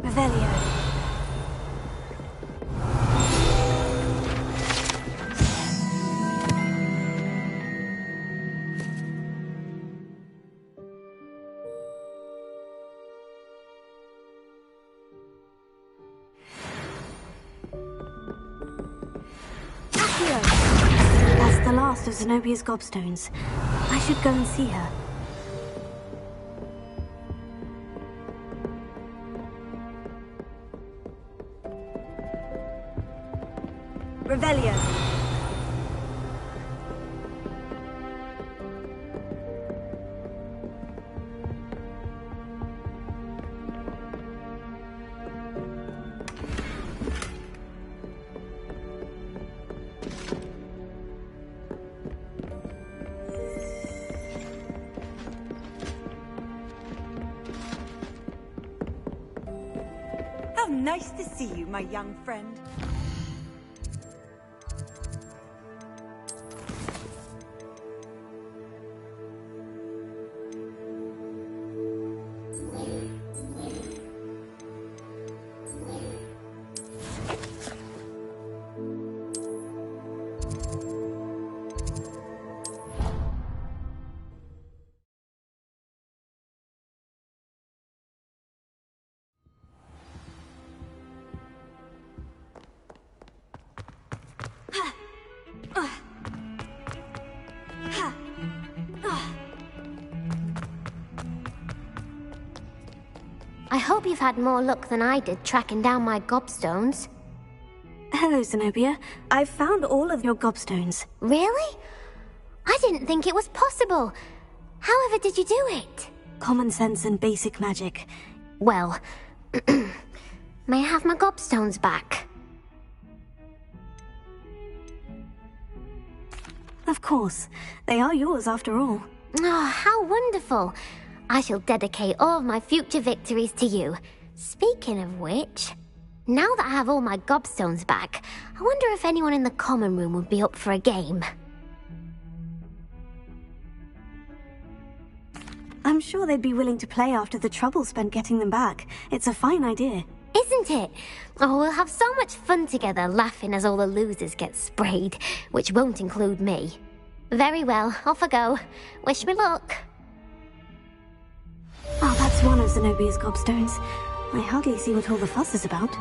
Revelio. That's the last of Zenobia's gobstones. I should go and see her. Revelio. How nice to see you, my young friend. I hope you've had more luck than I did tracking down my gobstones. Hello, Zenobia. I've found all of your gobstones. Really? I didn't think it was possible. However did you do it? Common sense and basic magic. Well, may I have my gobstones back? Of course. They are yours after all. Oh, how wonderful. I shall dedicate all of my future victories to you. Speaking of which, now that I have all my gobstones back, I wonder if anyone in the common room would be up for a game. I'm sure they'd be willing to play after the trouble spent getting them back. It's a fine idea. Isn't it? Oh, we'll have so much fun together, laughing as all the losers get sprayed, which won't include me. Very well, off I go. Wish me luck. Oh, that's one of Zenobia's gobstones. I hardly see what all the fuss is about.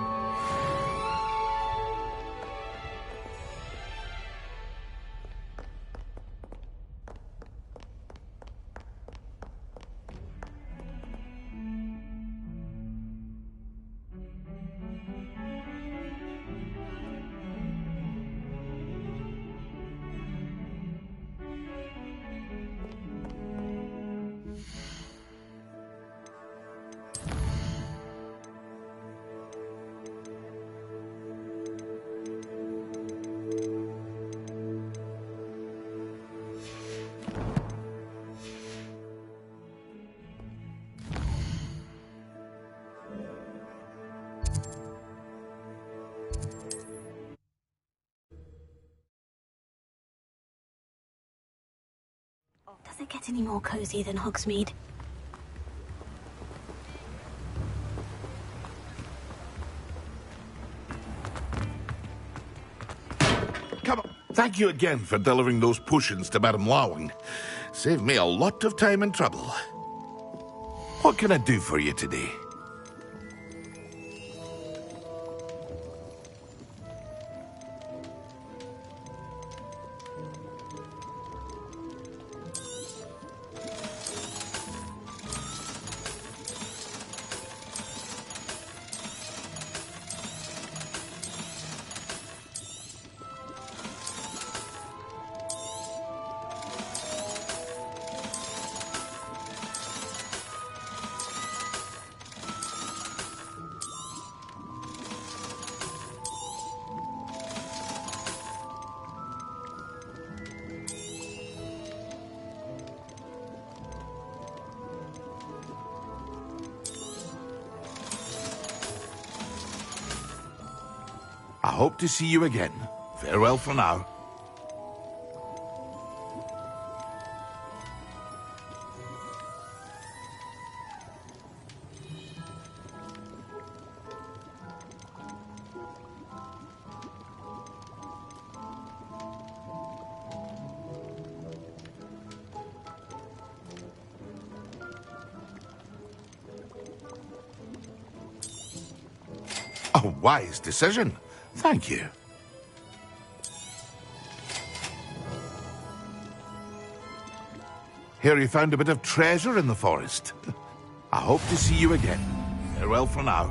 Does it get any more cozy than Hogsmeade? Come on. Thank you again for delivering those potions to Madame Lawing. Saved me a lot of time and trouble. What can I do for you today? I hope to see you again. Farewell for now. A wise decision. Thank you. Hear you found a bit of treasure in the forest. I hope to see you again. Farewell for now.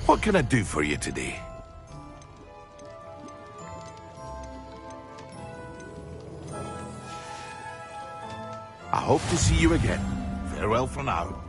What can I do for you today? I hope to see you again. Farewell for now.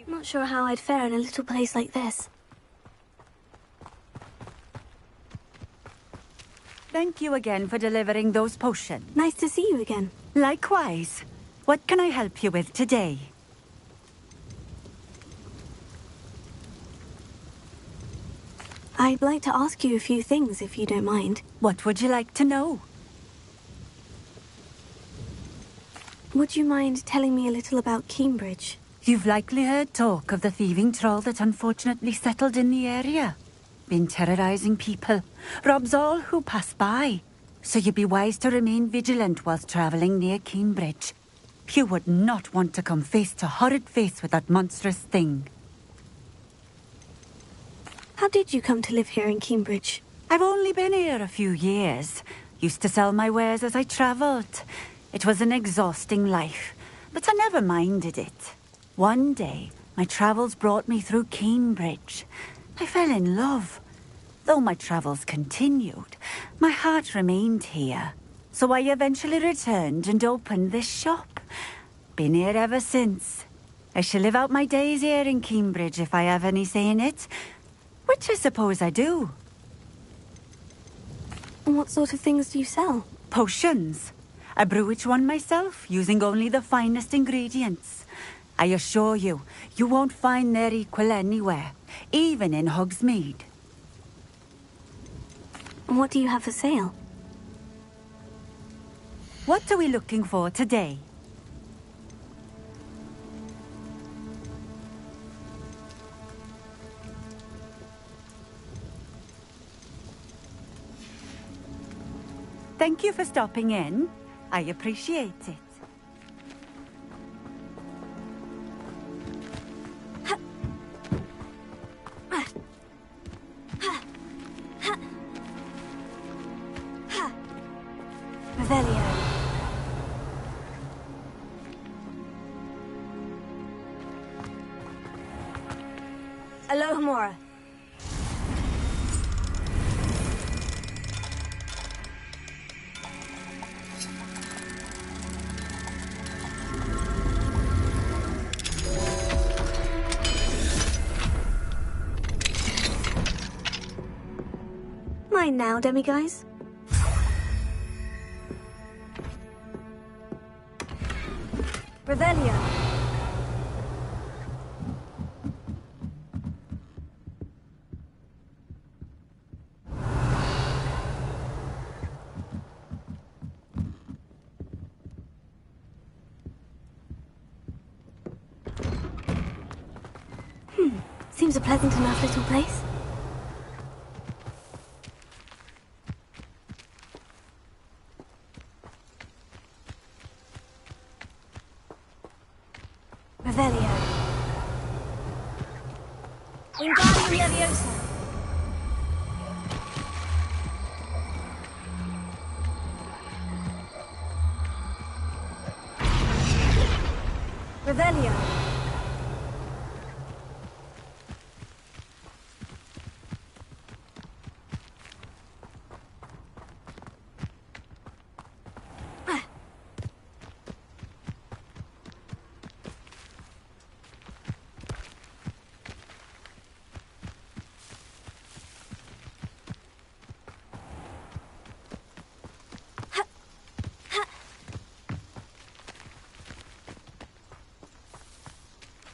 Not sure how I'd fare in a little place like this. Thank you again for delivering those potions. Nice to see you again. Likewise. What can I help you with today? I'd like to ask you a few things, if you don't mind. What would you like to know? Would you mind telling me a little about Cambridge? You've likely heard talk of the thieving troll that unfortunately settled in the area. Been terrorizing people. Robs all who pass by. So you'd be wise to remain vigilant whilst travelling near Cambridge. You would not want to come face to horrid face with that monstrous thing. How did you come to live here in Cambridge? I've only been here a few years. Used to sell my wares as I travelled. It was an exhausting life, but I never minded it. One day, my travels brought me through Cambridge. I fell in love. Though my travels continued, my heart remained here. So I eventually returned and opened this shop. Been here ever since. I shall live out my days here in Cambridge if I have any say in it. Which I suppose I do. And what sort of things do you sell? Potions. I brew each one myself, using only the finest ingredients. I assure you, you won't find their equal anywhere, even in Hogsmeade. And what do you have for sale? What are we looking for today? Thank you for stopping in. I appreciate it. Revelio. Alohomora. Mine now, demiguise. Revelio. Seems a pleasant enough little place. Revelio. Wingardium Leviosa. Revelio.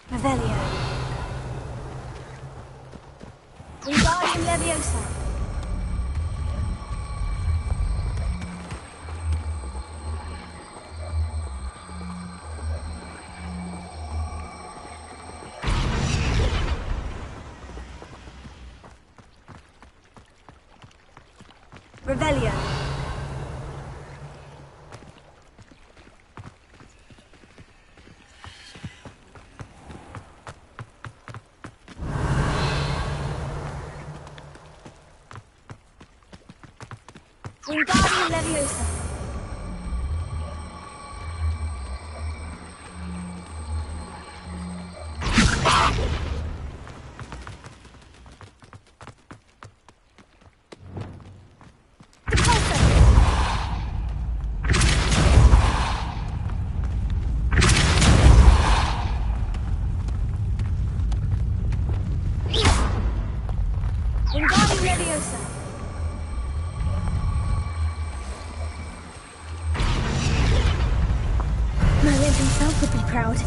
Revelio. Wingardium Leviosa. Revelio. Wingardium Leviosa. Wingardium Leviosa. Merlin himself would be proud.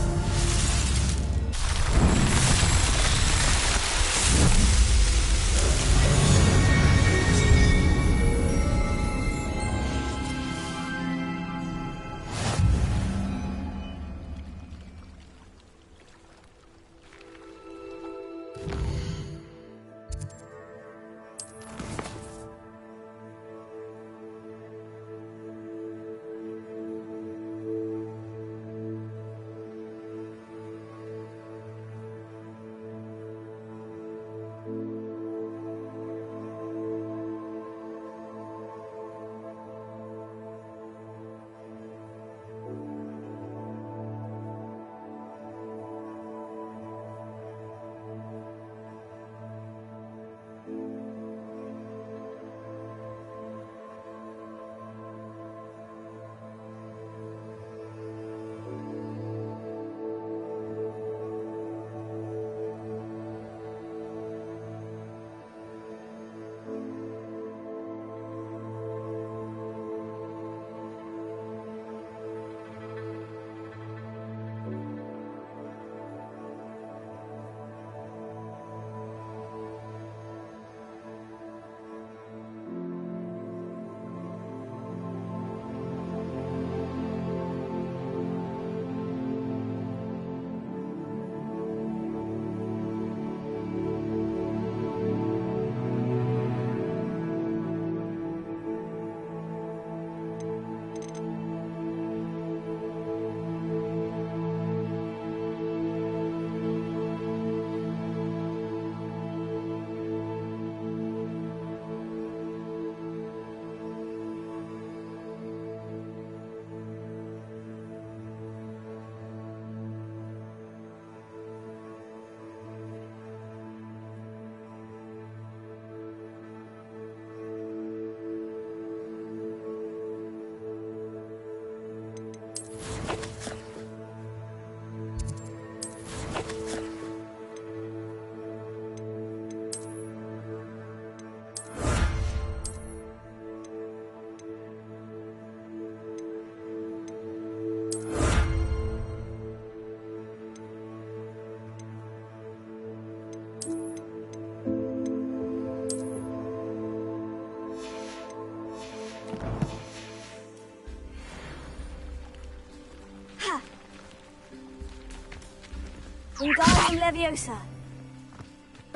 Wingardium Leviosa.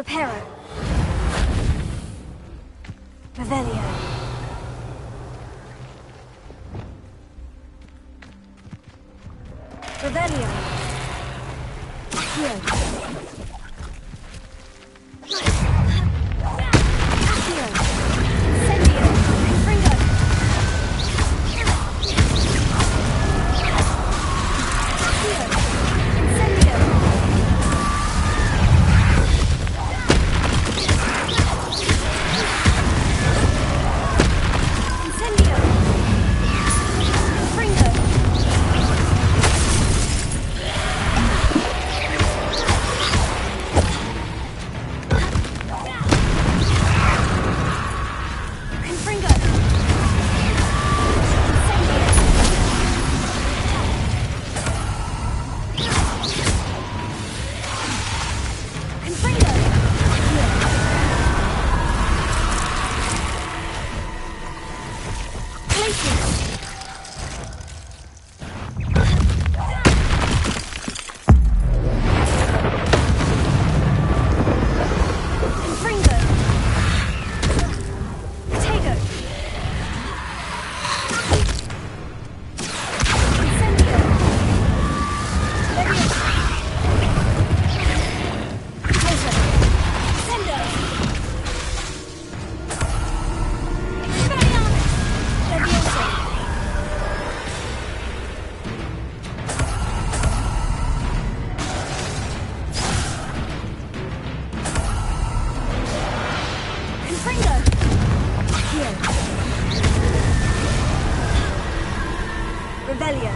Reparo. Revelio. Revelio. Accio. Accio. Incendio. Confringo. Accio. Incendio. Incendio. Confringo. Confringo. Confringo. Glacius. Confringo. Tego. Incendio. Leviosa. Closer. Sendo. Expelliarmus. Leviosa. Confringo. Accio. Revelio.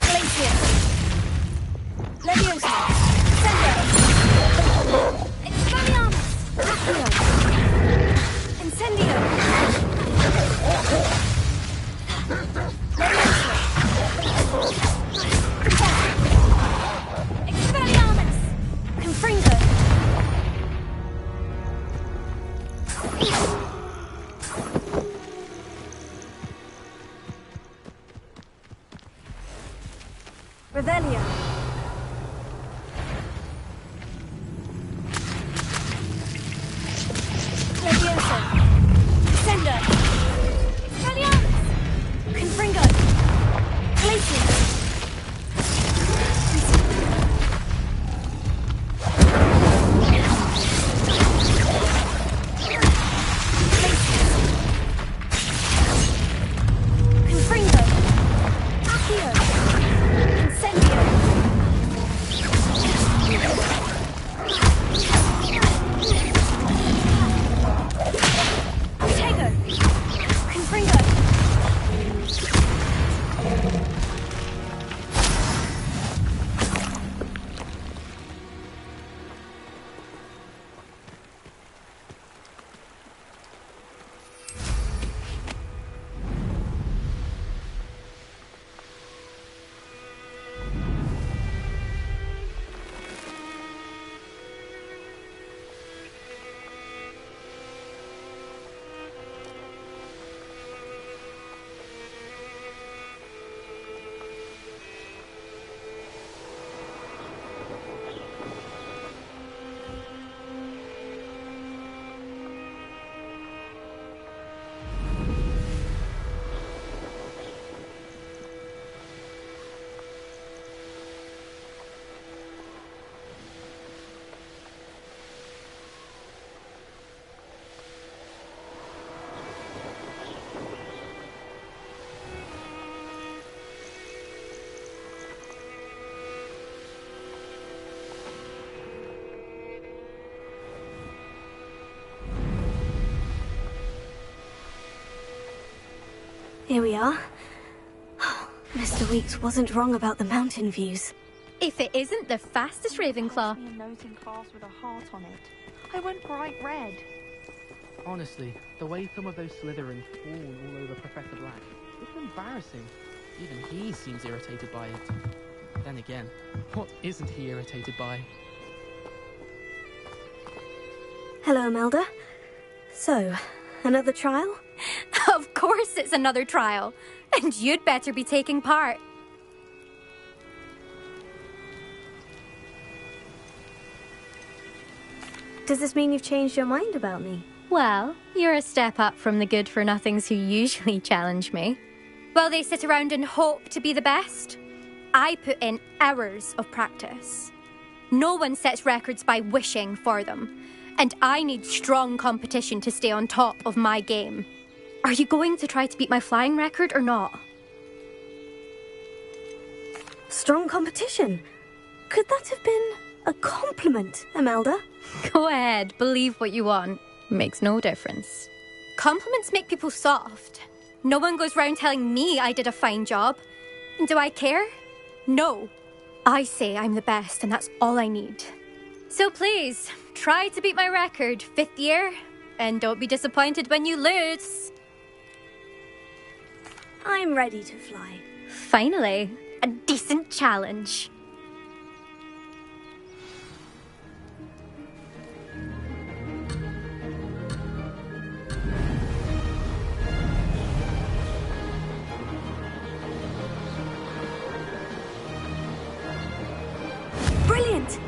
Glacius. Leviosa. Sendo. Expelliarmus. Accio. Incendio. Leviosa. Expelliarmus. Confringo. Revelio. Leviosa. Sendo. Expelliarmus. Confringo. Glacius. Confringo. Accio. Incendio. Tego. Confringo. Here we are. Mr. Weeks wasn't wrong about the mountain views. If it isn't the fastest Ravenclaw. A note in class with a heart on it. I went bright red. Honestly, the way some of those Slytherins fawn all over Professor Black, it's embarrassing. Even he seems irritated by it. Then again, what isn't he irritated by? Hello, Imelda. So, another trial? Of course it's another trial. And you'd better be taking part. Does this mean you've changed your mind about me? Well, you're a step up from the good-for-nothings who usually challenge me. While they sit around and hope to be the best, I put in hours of practice. No one sets records by wishing for them, and I need strong competition to stay on top of my game. Are you going to try to beat my flying record or not? Strong competition? Could that have been a compliment, Imelda? Go ahead, believe what you want. Makes no difference. Compliments make people soft. No one goes round telling me I did a fine job. And do I care? No. I say I'm the best, and that's all I need. So please, try to beat my record, 5th year, and don't be disappointed when you lose. I'm ready to fly. Finally, a decent challenge. Brilliant!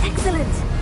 Excellent!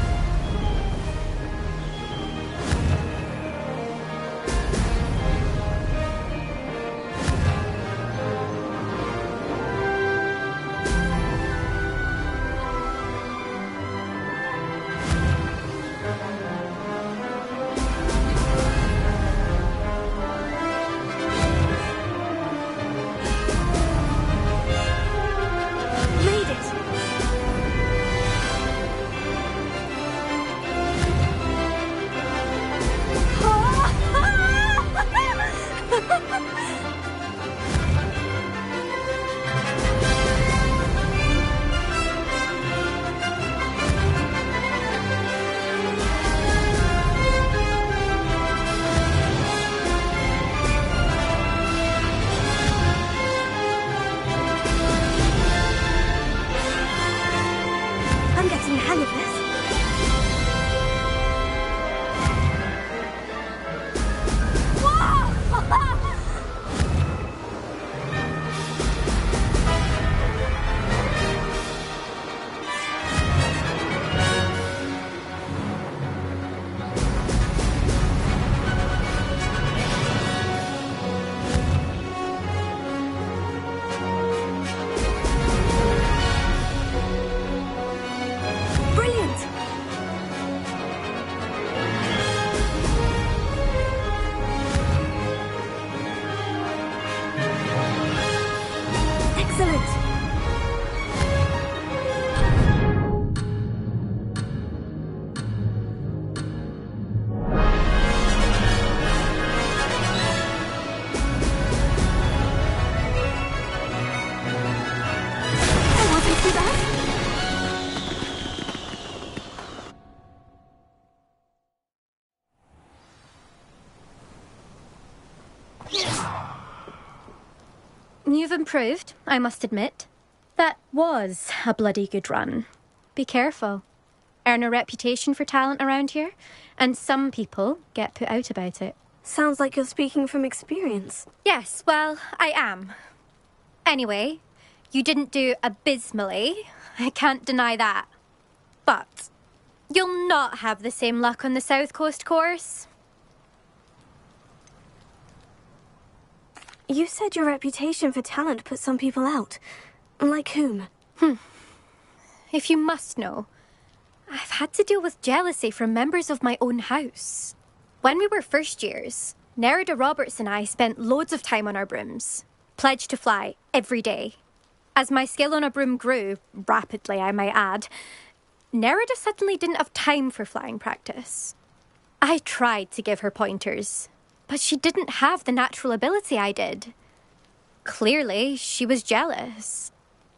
You've improved, I must admit. That was a bloody good run. Be careful. Earn a reputation for talent around here, and some people get put out about it. Sounds like you're speaking from experience. Yes, well, I am. Anyway, you didn't do abysmally. I can't deny that. But you'll not have the same luck on the South Coast course. You said your reputation for talent put some people out. Like whom? If you must know, I've had to deal with jealousy from members of my own house. When we were first years, Nerida Roberts and I spent loads of time on our brooms, pledged to fly every day. As my skill on a broom grew, rapidly I might add, Nerida suddenly didn't have time for flying practice. I tried to give her pointers, but she didn't have the natural ability I did. Clearly, she was jealous.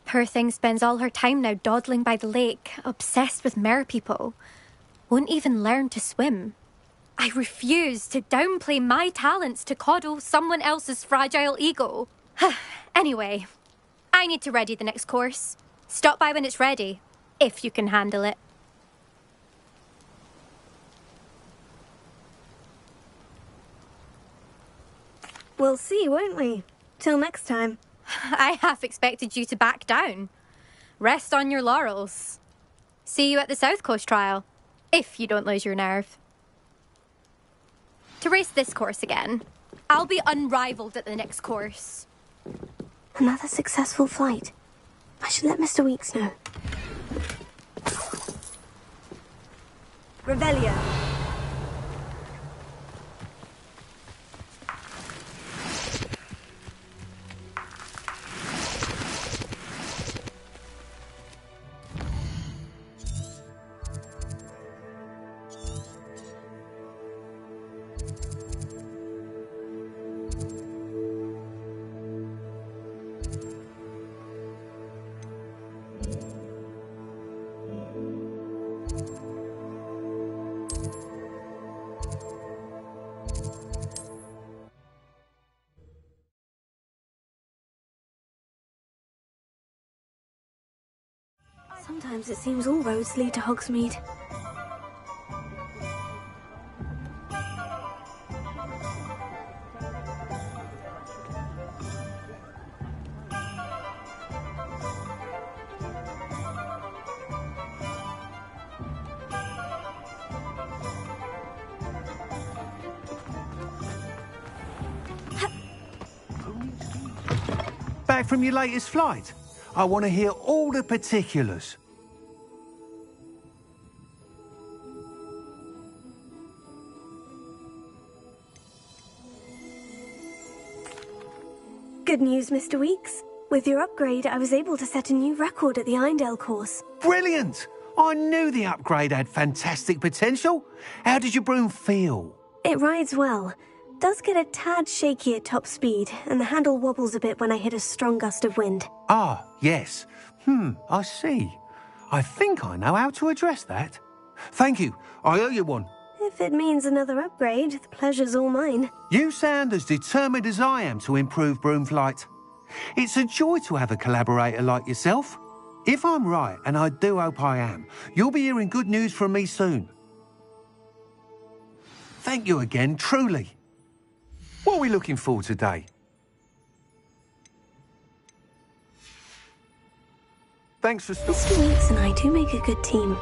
Poor thing spends all her time now dawdling by the lake, obsessed with merpeople. Won't even learn to swim. I refuse to downplay my talents to coddle someone else's fragile ego. Anyway, I need to ready the next course. Stop by when it's ready, if you can handle it. We'll see, won't we? Till next time. I half expected you to back down. Rest on your laurels. See you at the South Coast trial, if you don't lose your nerve. To race this course again, I'll be unrivaled at the next course. Another successful flight. I should let Mr. Weeks know. Revelio. Sometimes it seems all roads lead to Hogsmeade. Back from your latest flight? I want to hear all the particulars. Good news, Mr. Weeks. With your upgrade, I was able to set a new record at the Eindale course. Brilliant! I knew the upgrade had fantastic potential. How did your broom feel? It rides well. Does get a tad shaky at top speed, and the handle wobbles a bit when I hit a strong gust of wind. Ah, yes. I see. I think I know how to address that. Thank you. I owe you one. If it means another upgrade, the pleasure's all mine. You sound as determined as I am to improve broom flight. It's a joy to have a collaborator like yourself. If I'm right, and I do hope I am, you'll be hearing good news from me soon. Thank you again, truly. What are we looking for today? Thanks for Mr. Weeks and I do make a good team.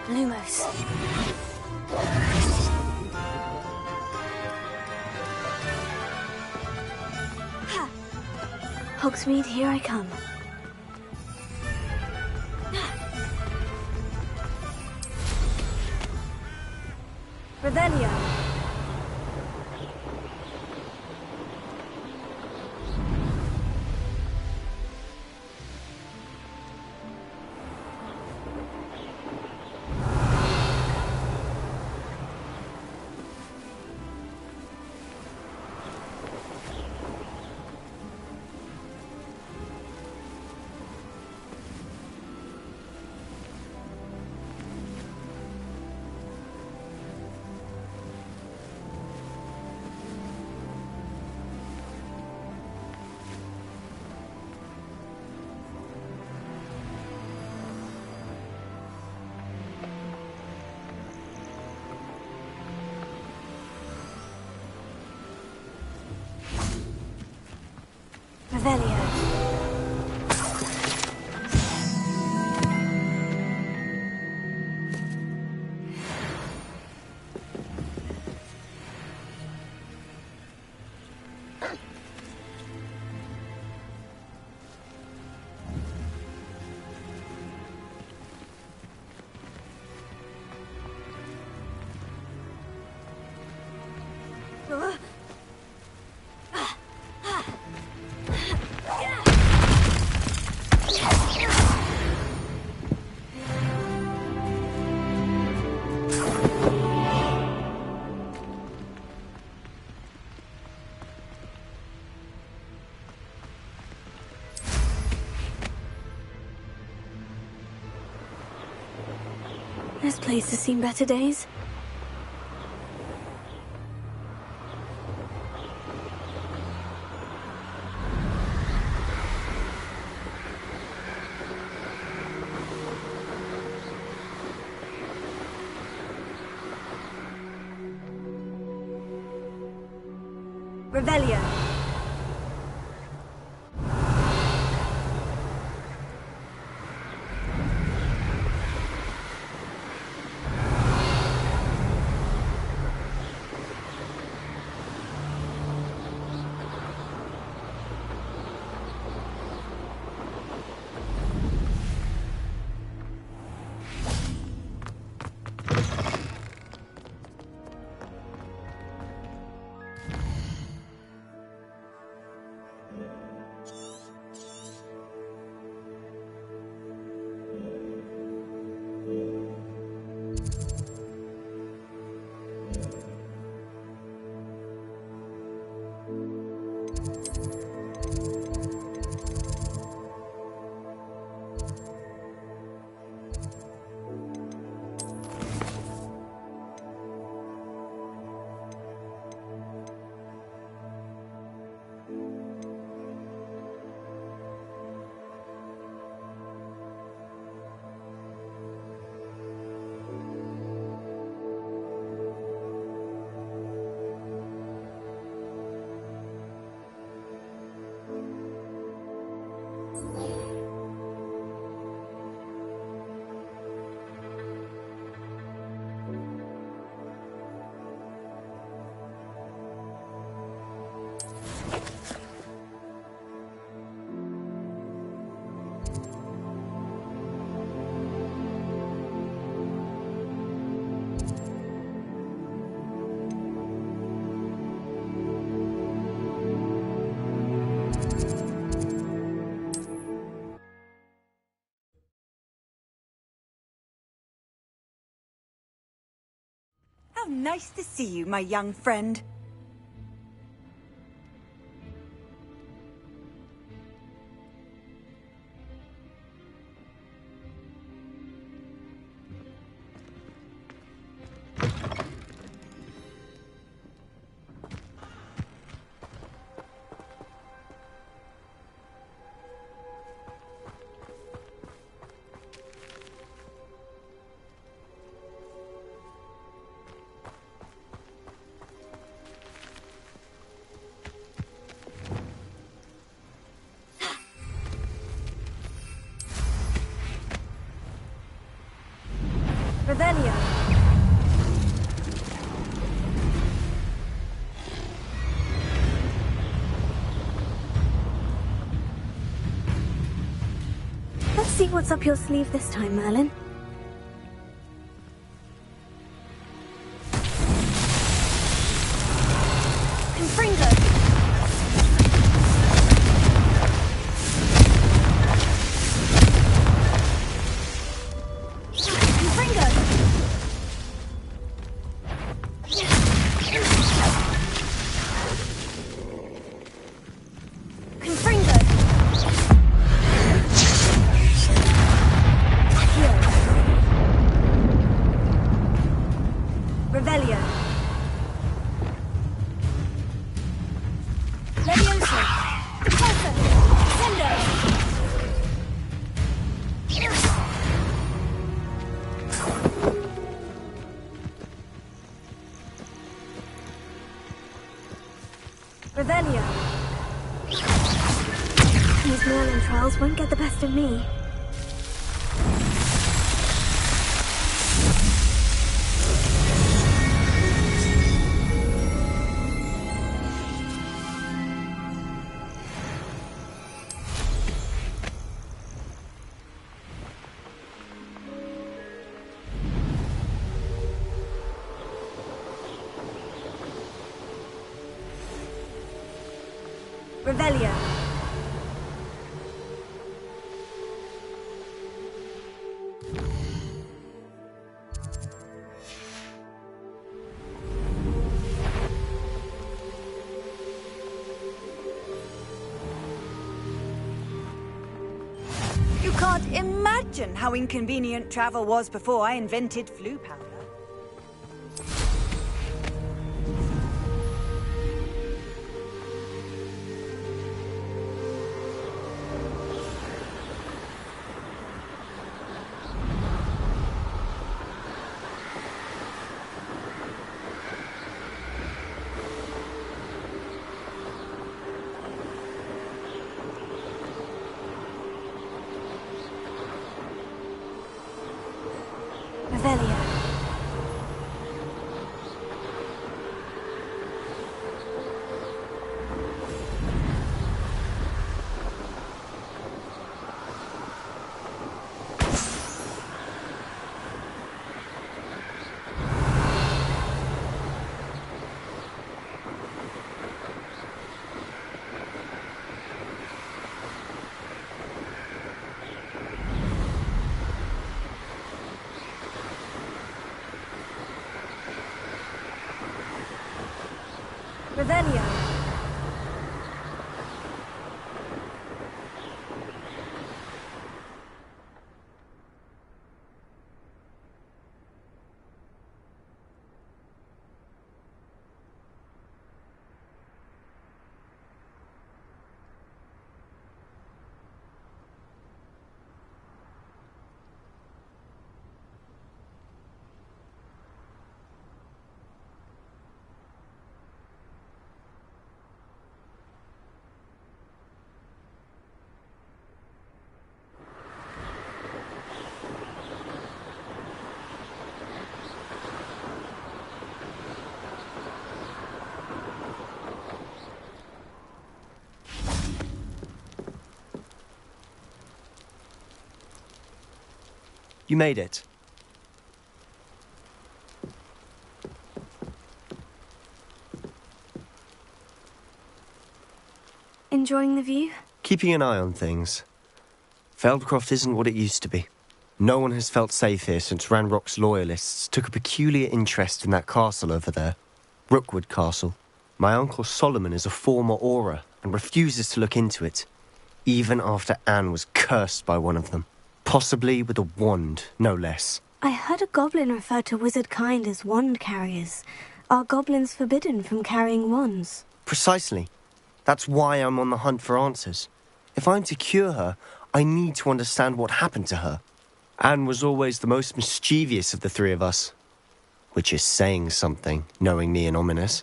Lumos. Ha! Hogsmeade, here I come. Revelio. Revelio. This place has seen better days. Revelio. How nice to see you, my young friend. Revelio. Let's see what's up your sleeve this time, Merlin. Confringo. Confringo. Accio. Those Merlin trials won't get the best of me. Revelio. You can't imagine how inconvenient travel was before I invented flu powder. Revelio. Revelio. You made it. Enjoying the view? Keeping an eye on things. Feldcroft isn't what it used to be. No one has felt safe here since Ranrock's loyalists took a peculiar interest in that castle over there. Rookwood Castle. My uncle Solomon is a former Auror and refuses to look into it, even after Anne was cursed by one of them. Possibly with a wand, no less. I heard a goblin refer to wizard kind as wand carriers. Are goblins forbidden from carrying wands? Precisely. That's why I'm on the hunt for answers. If I'm to cure her, I need to understand what happened to her. Anne was always the most mischievous of the three of us. Which is saying something, knowing me and Ominis.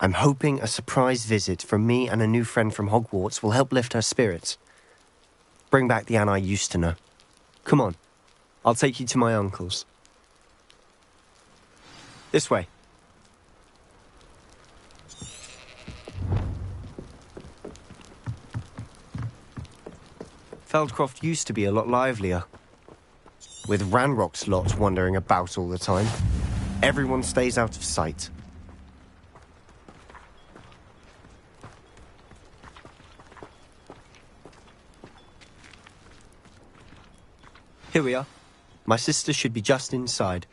I'm hoping a surprise visit from me and a new friend from Hogwarts will help lift her spirits. Bring back the Anne I used to know. Come on, I'll take you to my uncle's. This way. Feldcroft used to be a lot livelier. With Ranrock's lot wandering about all the time. Everyone stays out of sight. Here we are. My sister should be just inside.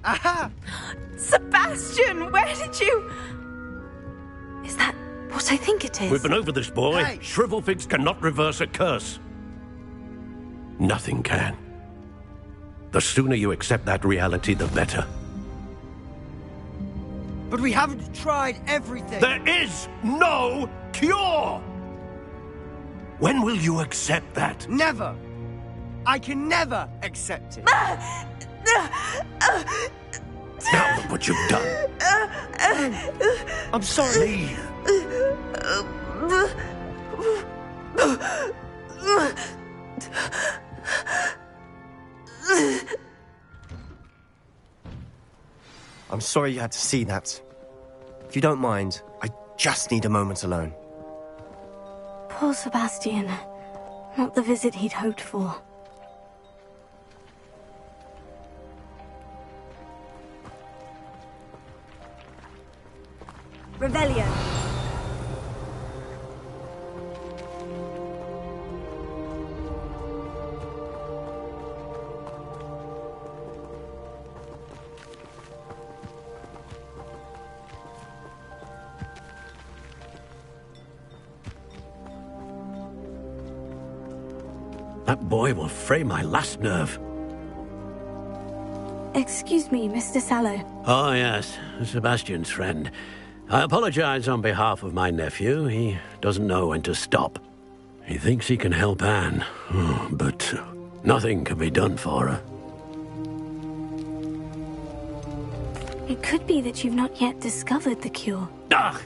Aha! Sebastian, where did you... Is that what I think it is? We've been over this, boy. Hey. Shrivelfigs cannot reverse a curse. Nothing can. The sooner you accept that reality, the better. But we haven't tried everything. There is no cure! When will you accept that? Never! I can never accept it. Now look what you've done. I'm sorry. I'm sorry you had to see that. If you don't mind, I just need a moment alone. Poor Sebastian. Not the visit he'd hoped for. Revelio. That boy will fray my last nerve. Excuse me, Mr. Sallow. Oh, yes, Sebastian's friend. I apologize on behalf of my nephew. He doesn't know when to stop. He thinks he can help Anne, but nothing can be done for her. It could be that you've not yet discovered the cure. Ah,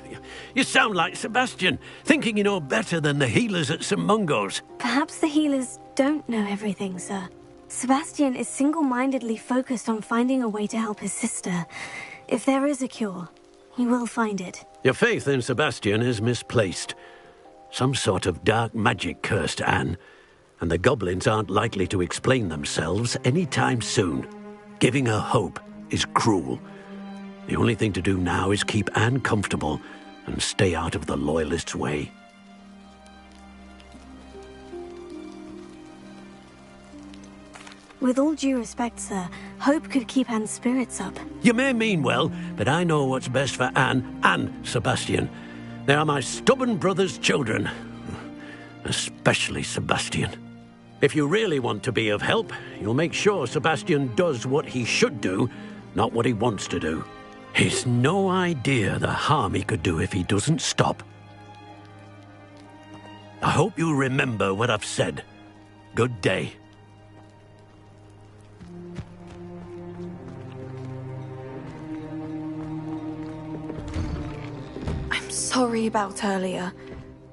you sound like Sebastian, thinking you know better than the healers at St. Mungo's. Perhaps the healers don't know everything, sir. Sebastian is single-mindedly focused on finding a way to help his sister. If there is a cure, he will find it. Your faith in Sebastian is misplaced. Some sort of dark magic cursed Anne, and the goblins aren't likely to explain themselves anytime soon. Giving her hope is cruel. The only thing to do now is keep Anne comfortable and stay out of the Loyalists' way. With all due respect, sir, hope could keep Anne's spirits up. You may mean well, but I know what's best for Anne and Sebastian. They are my stubborn brother's children. Especially Sebastian. If you really want to be of help, you'll make sure Sebastian does what he should do, not what he wants to do. He's no idea the harm he could do if he doesn't stop. I hope you remember what I've said. Good day. I'm sorry about earlier.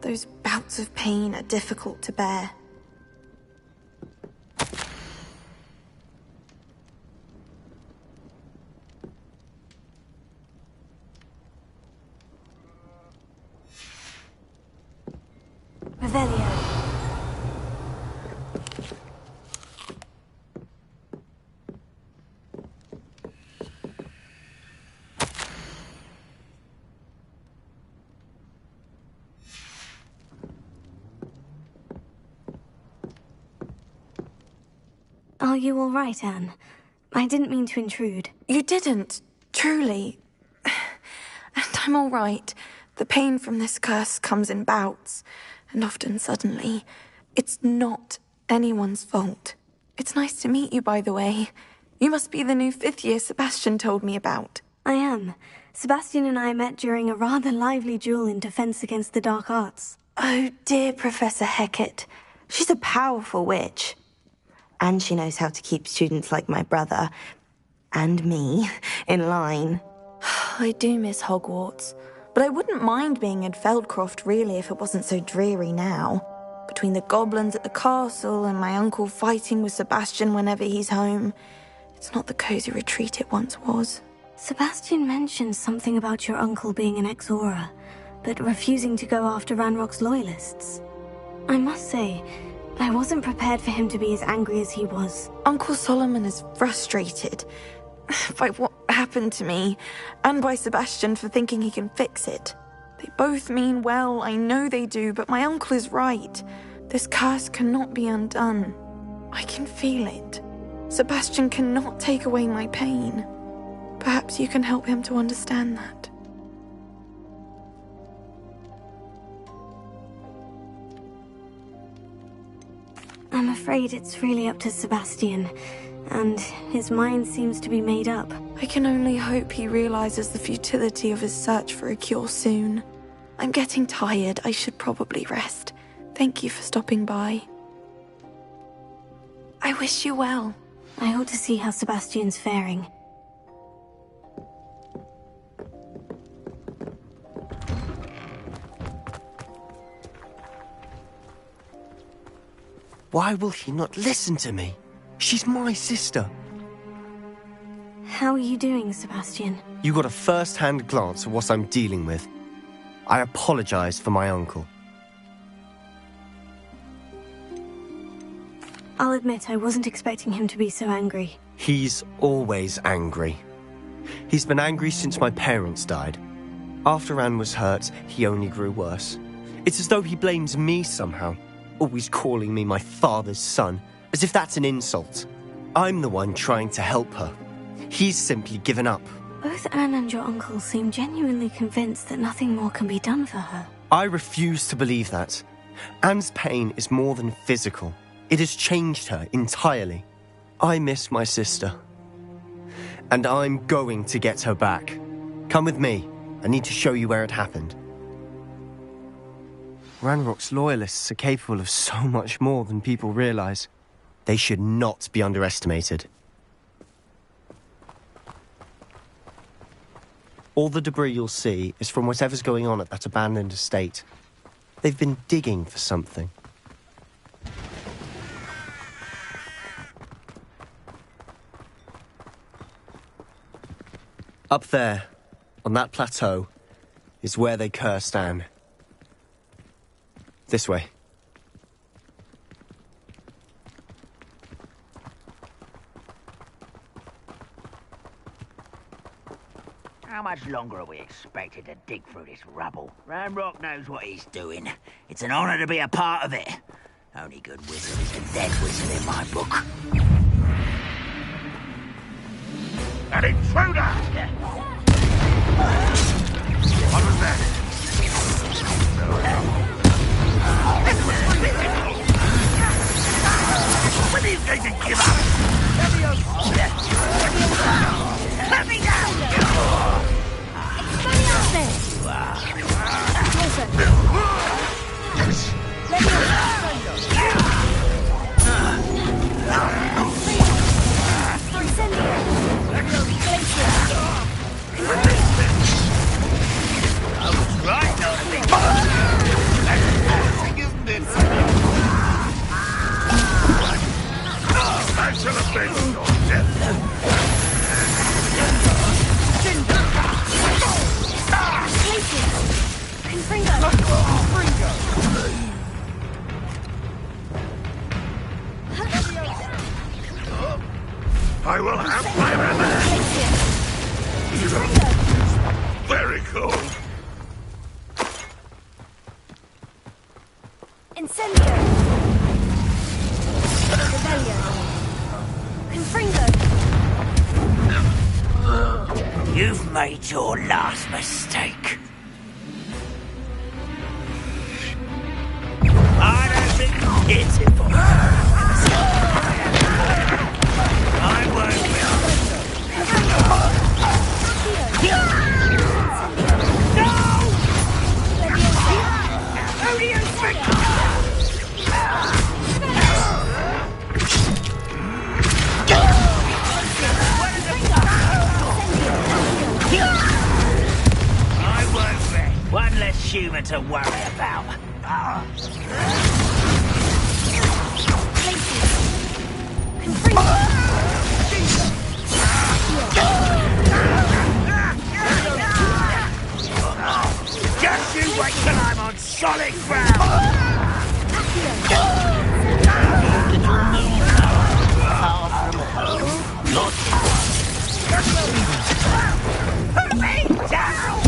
Those bouts of pain are difficult to bear. Revelio. Are you all right, Anne? I didn't mean to intrude. You didn't, truly. And I'm all right. The pain from this curse comes in bouts, and often suddenly. It's not anyone's fault. It's nice to meet you, by the way. You must be the new 5th year Sebastian told me about. I am. Sebastian and I met during a rather lively duel in Defense Against the Dark Arts. Oh, dear Professor Hecat. She's a powerful witch. And she knows how to keep students like my brother, and me, in line. I do miss Hogwarts, but I wouldn't mind being in Feldcroft, really, if it wasn't so dreary now. Between the goblins at the castle and my uncle fighting with Sebastian whenever he's home, it's not the cozy retreat it once was. Sebastian mentioned something about your uncle being an ex-Auror, but refusing to go after Ranrock's Loyalists. I must say, I wasn't prepared for him to be as angry as he was. Uncle Solomon is frustrated by what happened to me, and by Sebastian for thinking he can fix it. They both mean well, I know they do, but my uncle is right. This curse cannot be undone. I can feel it. Sebastian cannot take away my pain. Perhaps you can help him to understand that. I'm afraid it's really up to Sebastian, and his mind seems to be made up. I can only hope he realizes the futility of his search for a cure soon. I'm getting tired. I should probably rest. Thank you for stopping by. I wish you well. I ought to see how Sebastian's faring. Why will he not listen to me? She's my sister. How are you doing, Sebastian? You got a first-hand glance at what I'm dealing with. I apologize for my uncle. I'll admit I wasn't expecting him to be so angry. He's always angry. He's been angry since my parents died. After Anne was hurt, he only grew worse. It's as though he blames me somehow, always calling me my father's son, as if that's an insult. I'm the one trying to help her. He's simply given up. Both Anne and your uncle seem genuinely convinced that nothing more can be done for her. I refuse to believe that. Anne's pain is more than physical. It has changed her entirely. I miss my sister. And I'm going to get her back. Come with me. I need to show you where it happened. Ranrock's loyalists are capable of so much more than people realize. They should not be underestimated. All the debris you'll see is from whatever's going on at that abandoned estate. They've been digging for something. Up there, on that plateau, is where they cursed Anne. This way. How much longer are we expected to dig through this rubble? Ranrock knows what he's doing. It's an honor to be a part of it. Only good wizard is a dead wizard in my book. An intruder! What was that? When are you going to give up? Let me down! I will have my revenge! Very cool. Incendio! Rebellion! Confringo! You've made your last mistake. I don't think it's important. I won't One less human to worry about. Just you wait till I'm on solid ground! Put me down!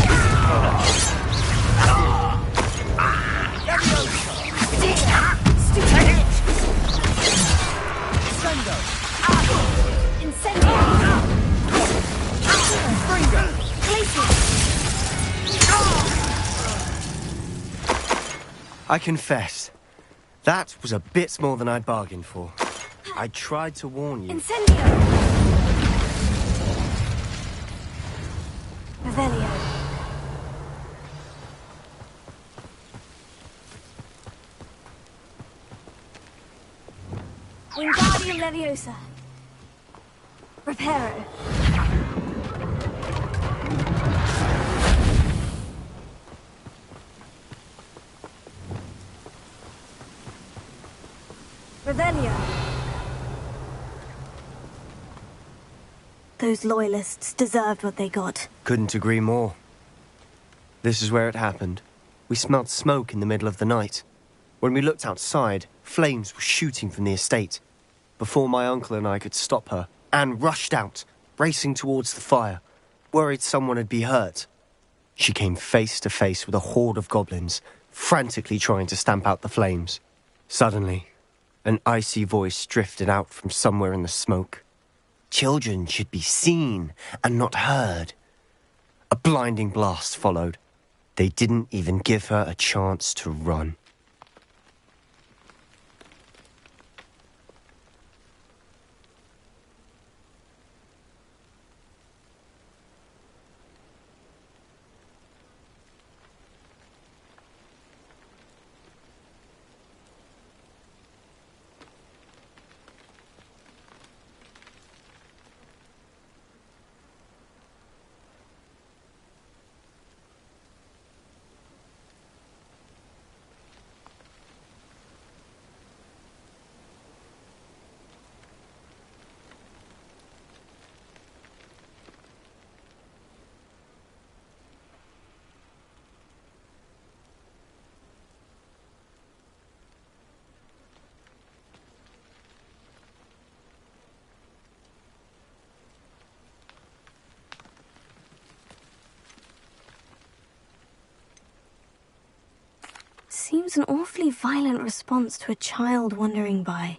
I confess, that was a bit more than I'd bargained for. I tried to warn you. Incendio! Revelio. Wingardium Leviosa. Reparo. Revelio. Those loyalists deserved what they got. Couldn't agree more. This is where it happened. We smelled smoke in the middle of the night. When we looked outside, flames were shooting from the estate. Before my uncle and I could stop her, Anne rushed out, racing towards the fire, worried someone had been hurt. She came face to face with a horde of goblins, frantically trying to stamp out the flames. Suddenly, an icy voice drifted out from somewhere in the smoke. Children should be seen and not heard. A blinding blast followed. They didn't even give her a chance to run. Seems an awfully violent response to a child wandering by.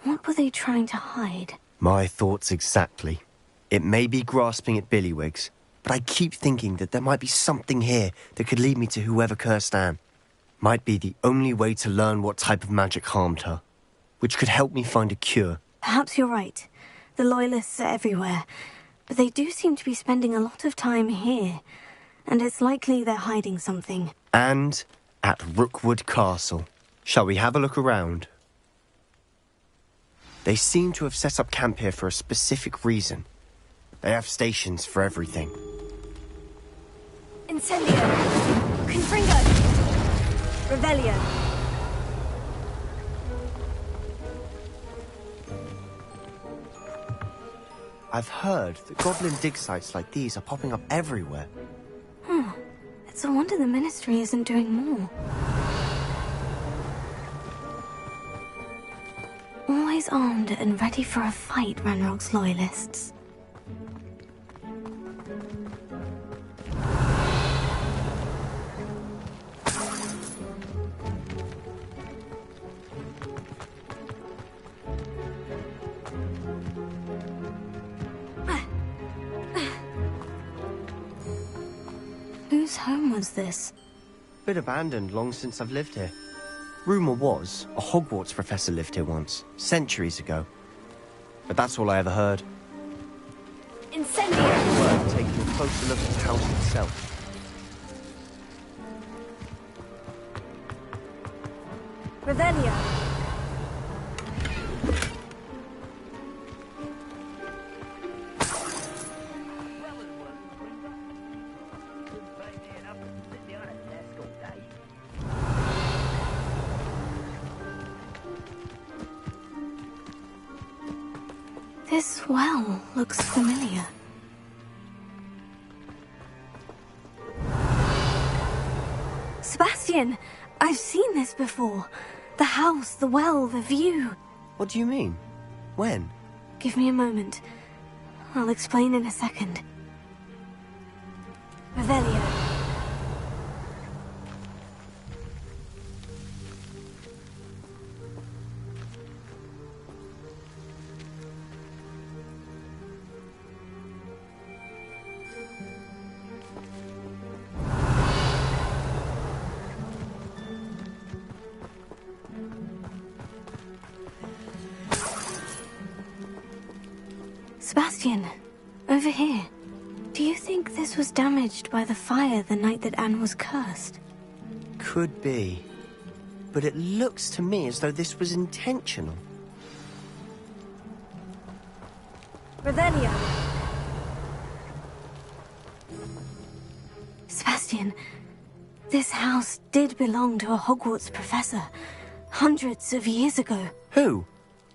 What were they trying to hide? My thoughts exactly. It may be grasping at Billywigs, but I keep thinking that there might be something here that could lead me to whoever cursed Anne. Might be the only way to learn what type of magic harmed her, which could help me find a cure. Perhaps you're right. The Loyalists are everywhere, but they do seem to be spending a lot of time here, and it's likely they're hiding something. And at Rookwood Castle. Shall we have a look around? They seem to have set up camp here for a specific reason. They have stations for everything. Incendio! Confringo! Revelio! I've heard that goblin dig sites like these are popping up everywhere. It's a wonder the Ministry isn't doing more. Always armed and ready for a fight, Ranrock's Loyalists. Whose home was this? Been abandoned long since I've lived here. Rumour was a Hogwarts professor lived here once, centuries ago. But that's all I ever heard. Incendio! Worth taking a closer look at the house itself. Revelio! This well looks familiar. Sebastian! I've seen this before. The house, the well, the view. What do you mean? When? Give me a moment. I'll explain in a second. Revelio. Sebastian, over here. Do you think this was damaged by the fire the night that Anne was cursed? Could be. But it looks to me as though this was intentional. Revelio. Sebastian, this house did belong to a Hogwarts professor hundreds of years ago. Who?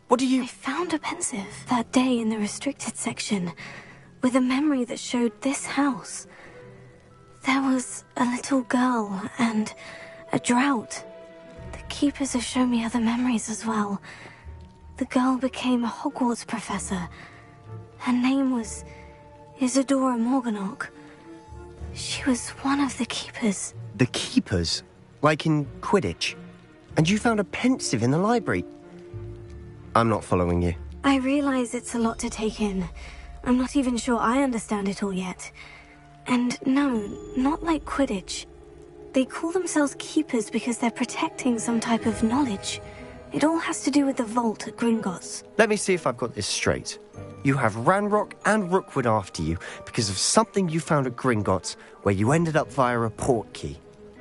What do you... I found a pensive that day in the restricted section with a memory that showed this house. There was a little girl and a drought. The keepers have shown me other memories as well. The girl became a Hogwarts professor. Her name was Isadora Morganach. She was one of the keepers. The keepers? Like in Quidditch? And you found a pensive in the library? I'm not following you. I realize it's a lot to take in. I'm not even sure I understand it all yet. And no, not like Quidditch. They call themselves keepers because they're protecting some type of knowledge. It all has to do with the vault at Gringotts. Let me see if I've got this straight. You have Ranrock and Rookwood after you because of something you found at Gringotts where you ended up via a portkey.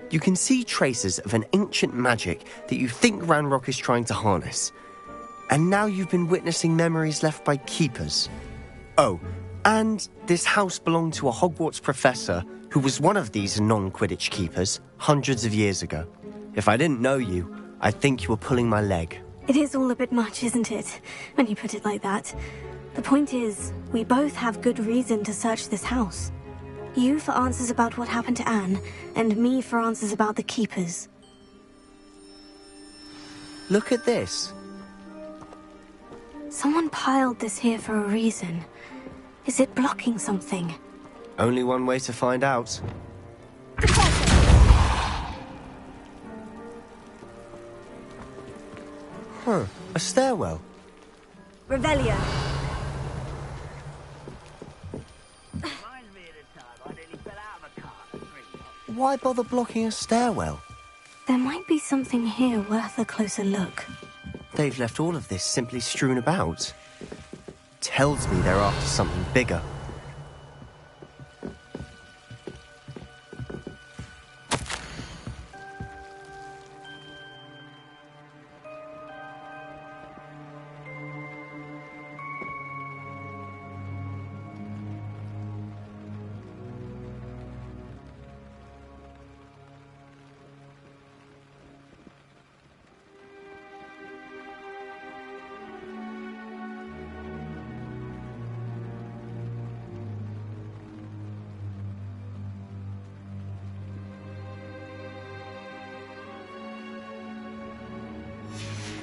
You can see traces of an ancient magic that you think Ranrock is trying to harness. And now you've been witnessing memories left by keepers. Oh, and this house belonged to a Hogwarts professor who was one of these non-Quidditch keepers hundreds of years ago. If I didn't know you, I'd think you were pulling my leg. It is all a bit much, isn't it, when you put it like that? The point is, we both have good reason to search this house. You for answers about what happened to Anne, and me for answers about the keepers. Look at this. Someone piled this here for a reason. Is it blocking something? Only one way to find out. Huh, a stairwell. Revelio. Why bother blocking a stairwell? There might be something here worth a closer look. They've left all of this simply strewn about. Tells me they're after something bigger.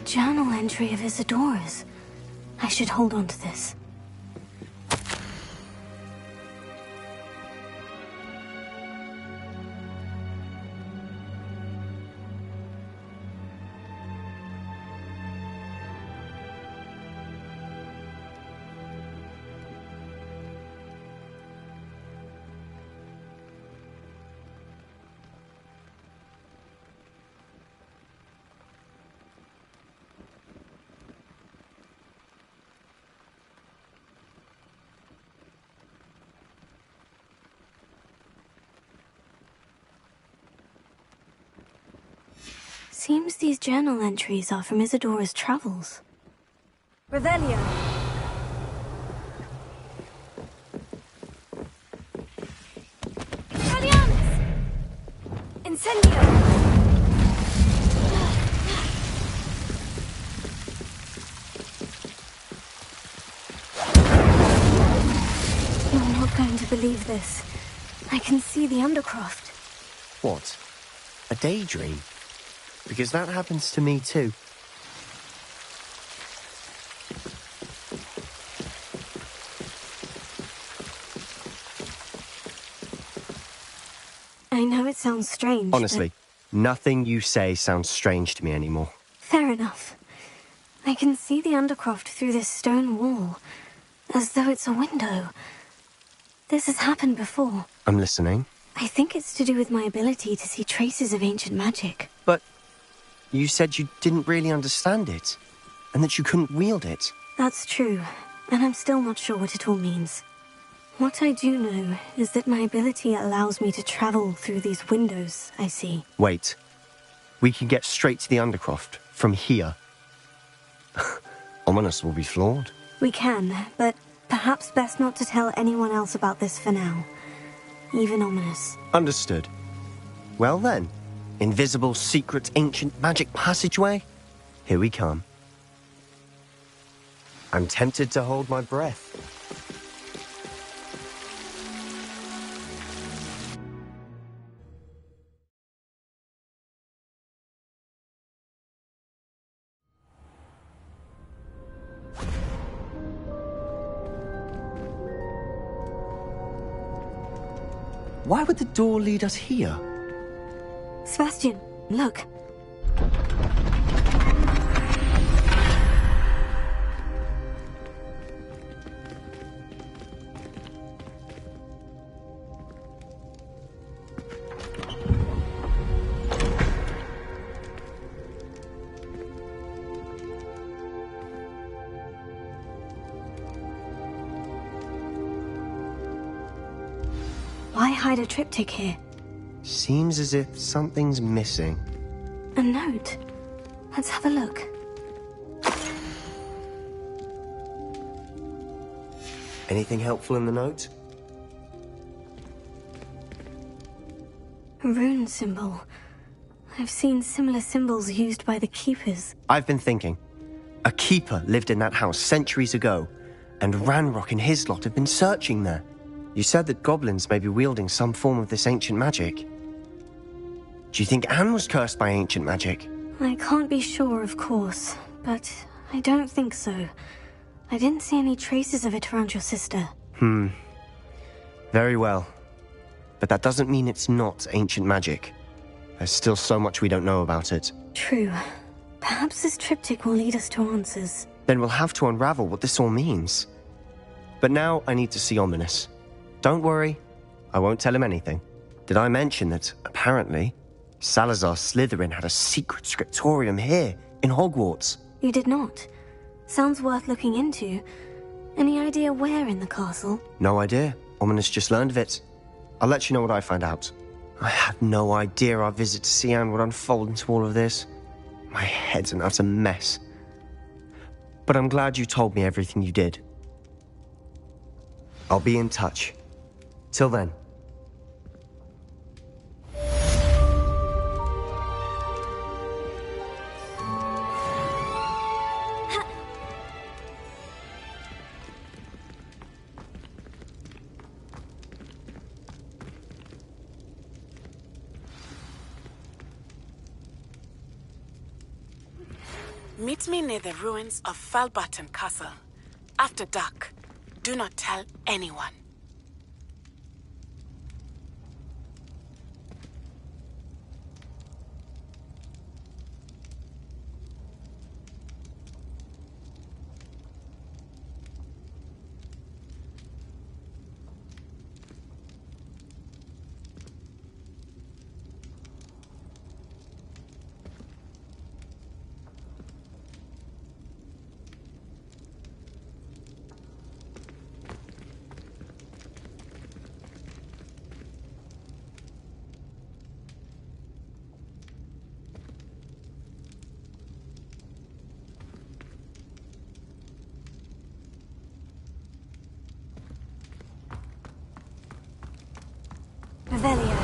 Journal entry of Isadora's. I should hold on to this. Seems these journal entries are from Isadora's travels. Revelio. Aliens! Incendio! You're not going to believe this. I can see the Undercroft. What? A daydream? Because that happens to me too. I know it sounds strange. Honestly, nothing you say sounds strange to me anymore. Fair enough. I can see the Undercroft through this stone wall, as though it's a window. This has happened before. I'm listening. I think it's to do with my ability to see traces of ancient magic. But you said you didn't really understand it, and that you couldn't wield it. That's true, and I'm still not sure what it all means. What I do know is that my ability allows me to travel through these windows I see. Wait. We can get straight to the Undercroft from here. Ominis will be floored. We can, but Perhaps best not to tell anyone else about this for now. Even Ominis. Understood. Well then, invisible, secret, ancient magic passageway? Here we come. I'm tempted to hold my breath. Why would the door lead us here? Sebastian, look. Why hide a triptych here? Seems as if something's missing. A note. Let's have a look. Anything helpful in the note? A rune symbol. I've seen similar symbols used by the Keepers. I've been thinking. A keeper lived in that house centuries ago, and Ranrock and his lot have been searching there. You said that goblins may be wielding some form of this ancient magic. Do you think Anne was cursed by ancient magic? I can't be sure, of course, but I don't think so. I didn't see any traces of it around your sister. Very well. But that doesn't mean it's not ancient magic. There's still so much we don't know about it. True. Perhaps this triptych will lead us to answers. Then we'll have to unravel what this all means. But now I need to see Ominis. Don't worry, I won't tell him anything. Did I mention that, apparently, Salazar Slytherin had a secret scriptorium here, in Hogwarts? You did not. Sounds worth looking into. Any idea where in the castle? No idea. Ominis just learned of it. I'll let you know what I find out. I had no idea our visit to Cian would unfold into all of this. My head's an utter mess. But I'm glad you told me everything you did. I'll be in touch. Till then. Meet me near the ruins of Falbaton Castle. After dark. Do not tell anyone. Revelio.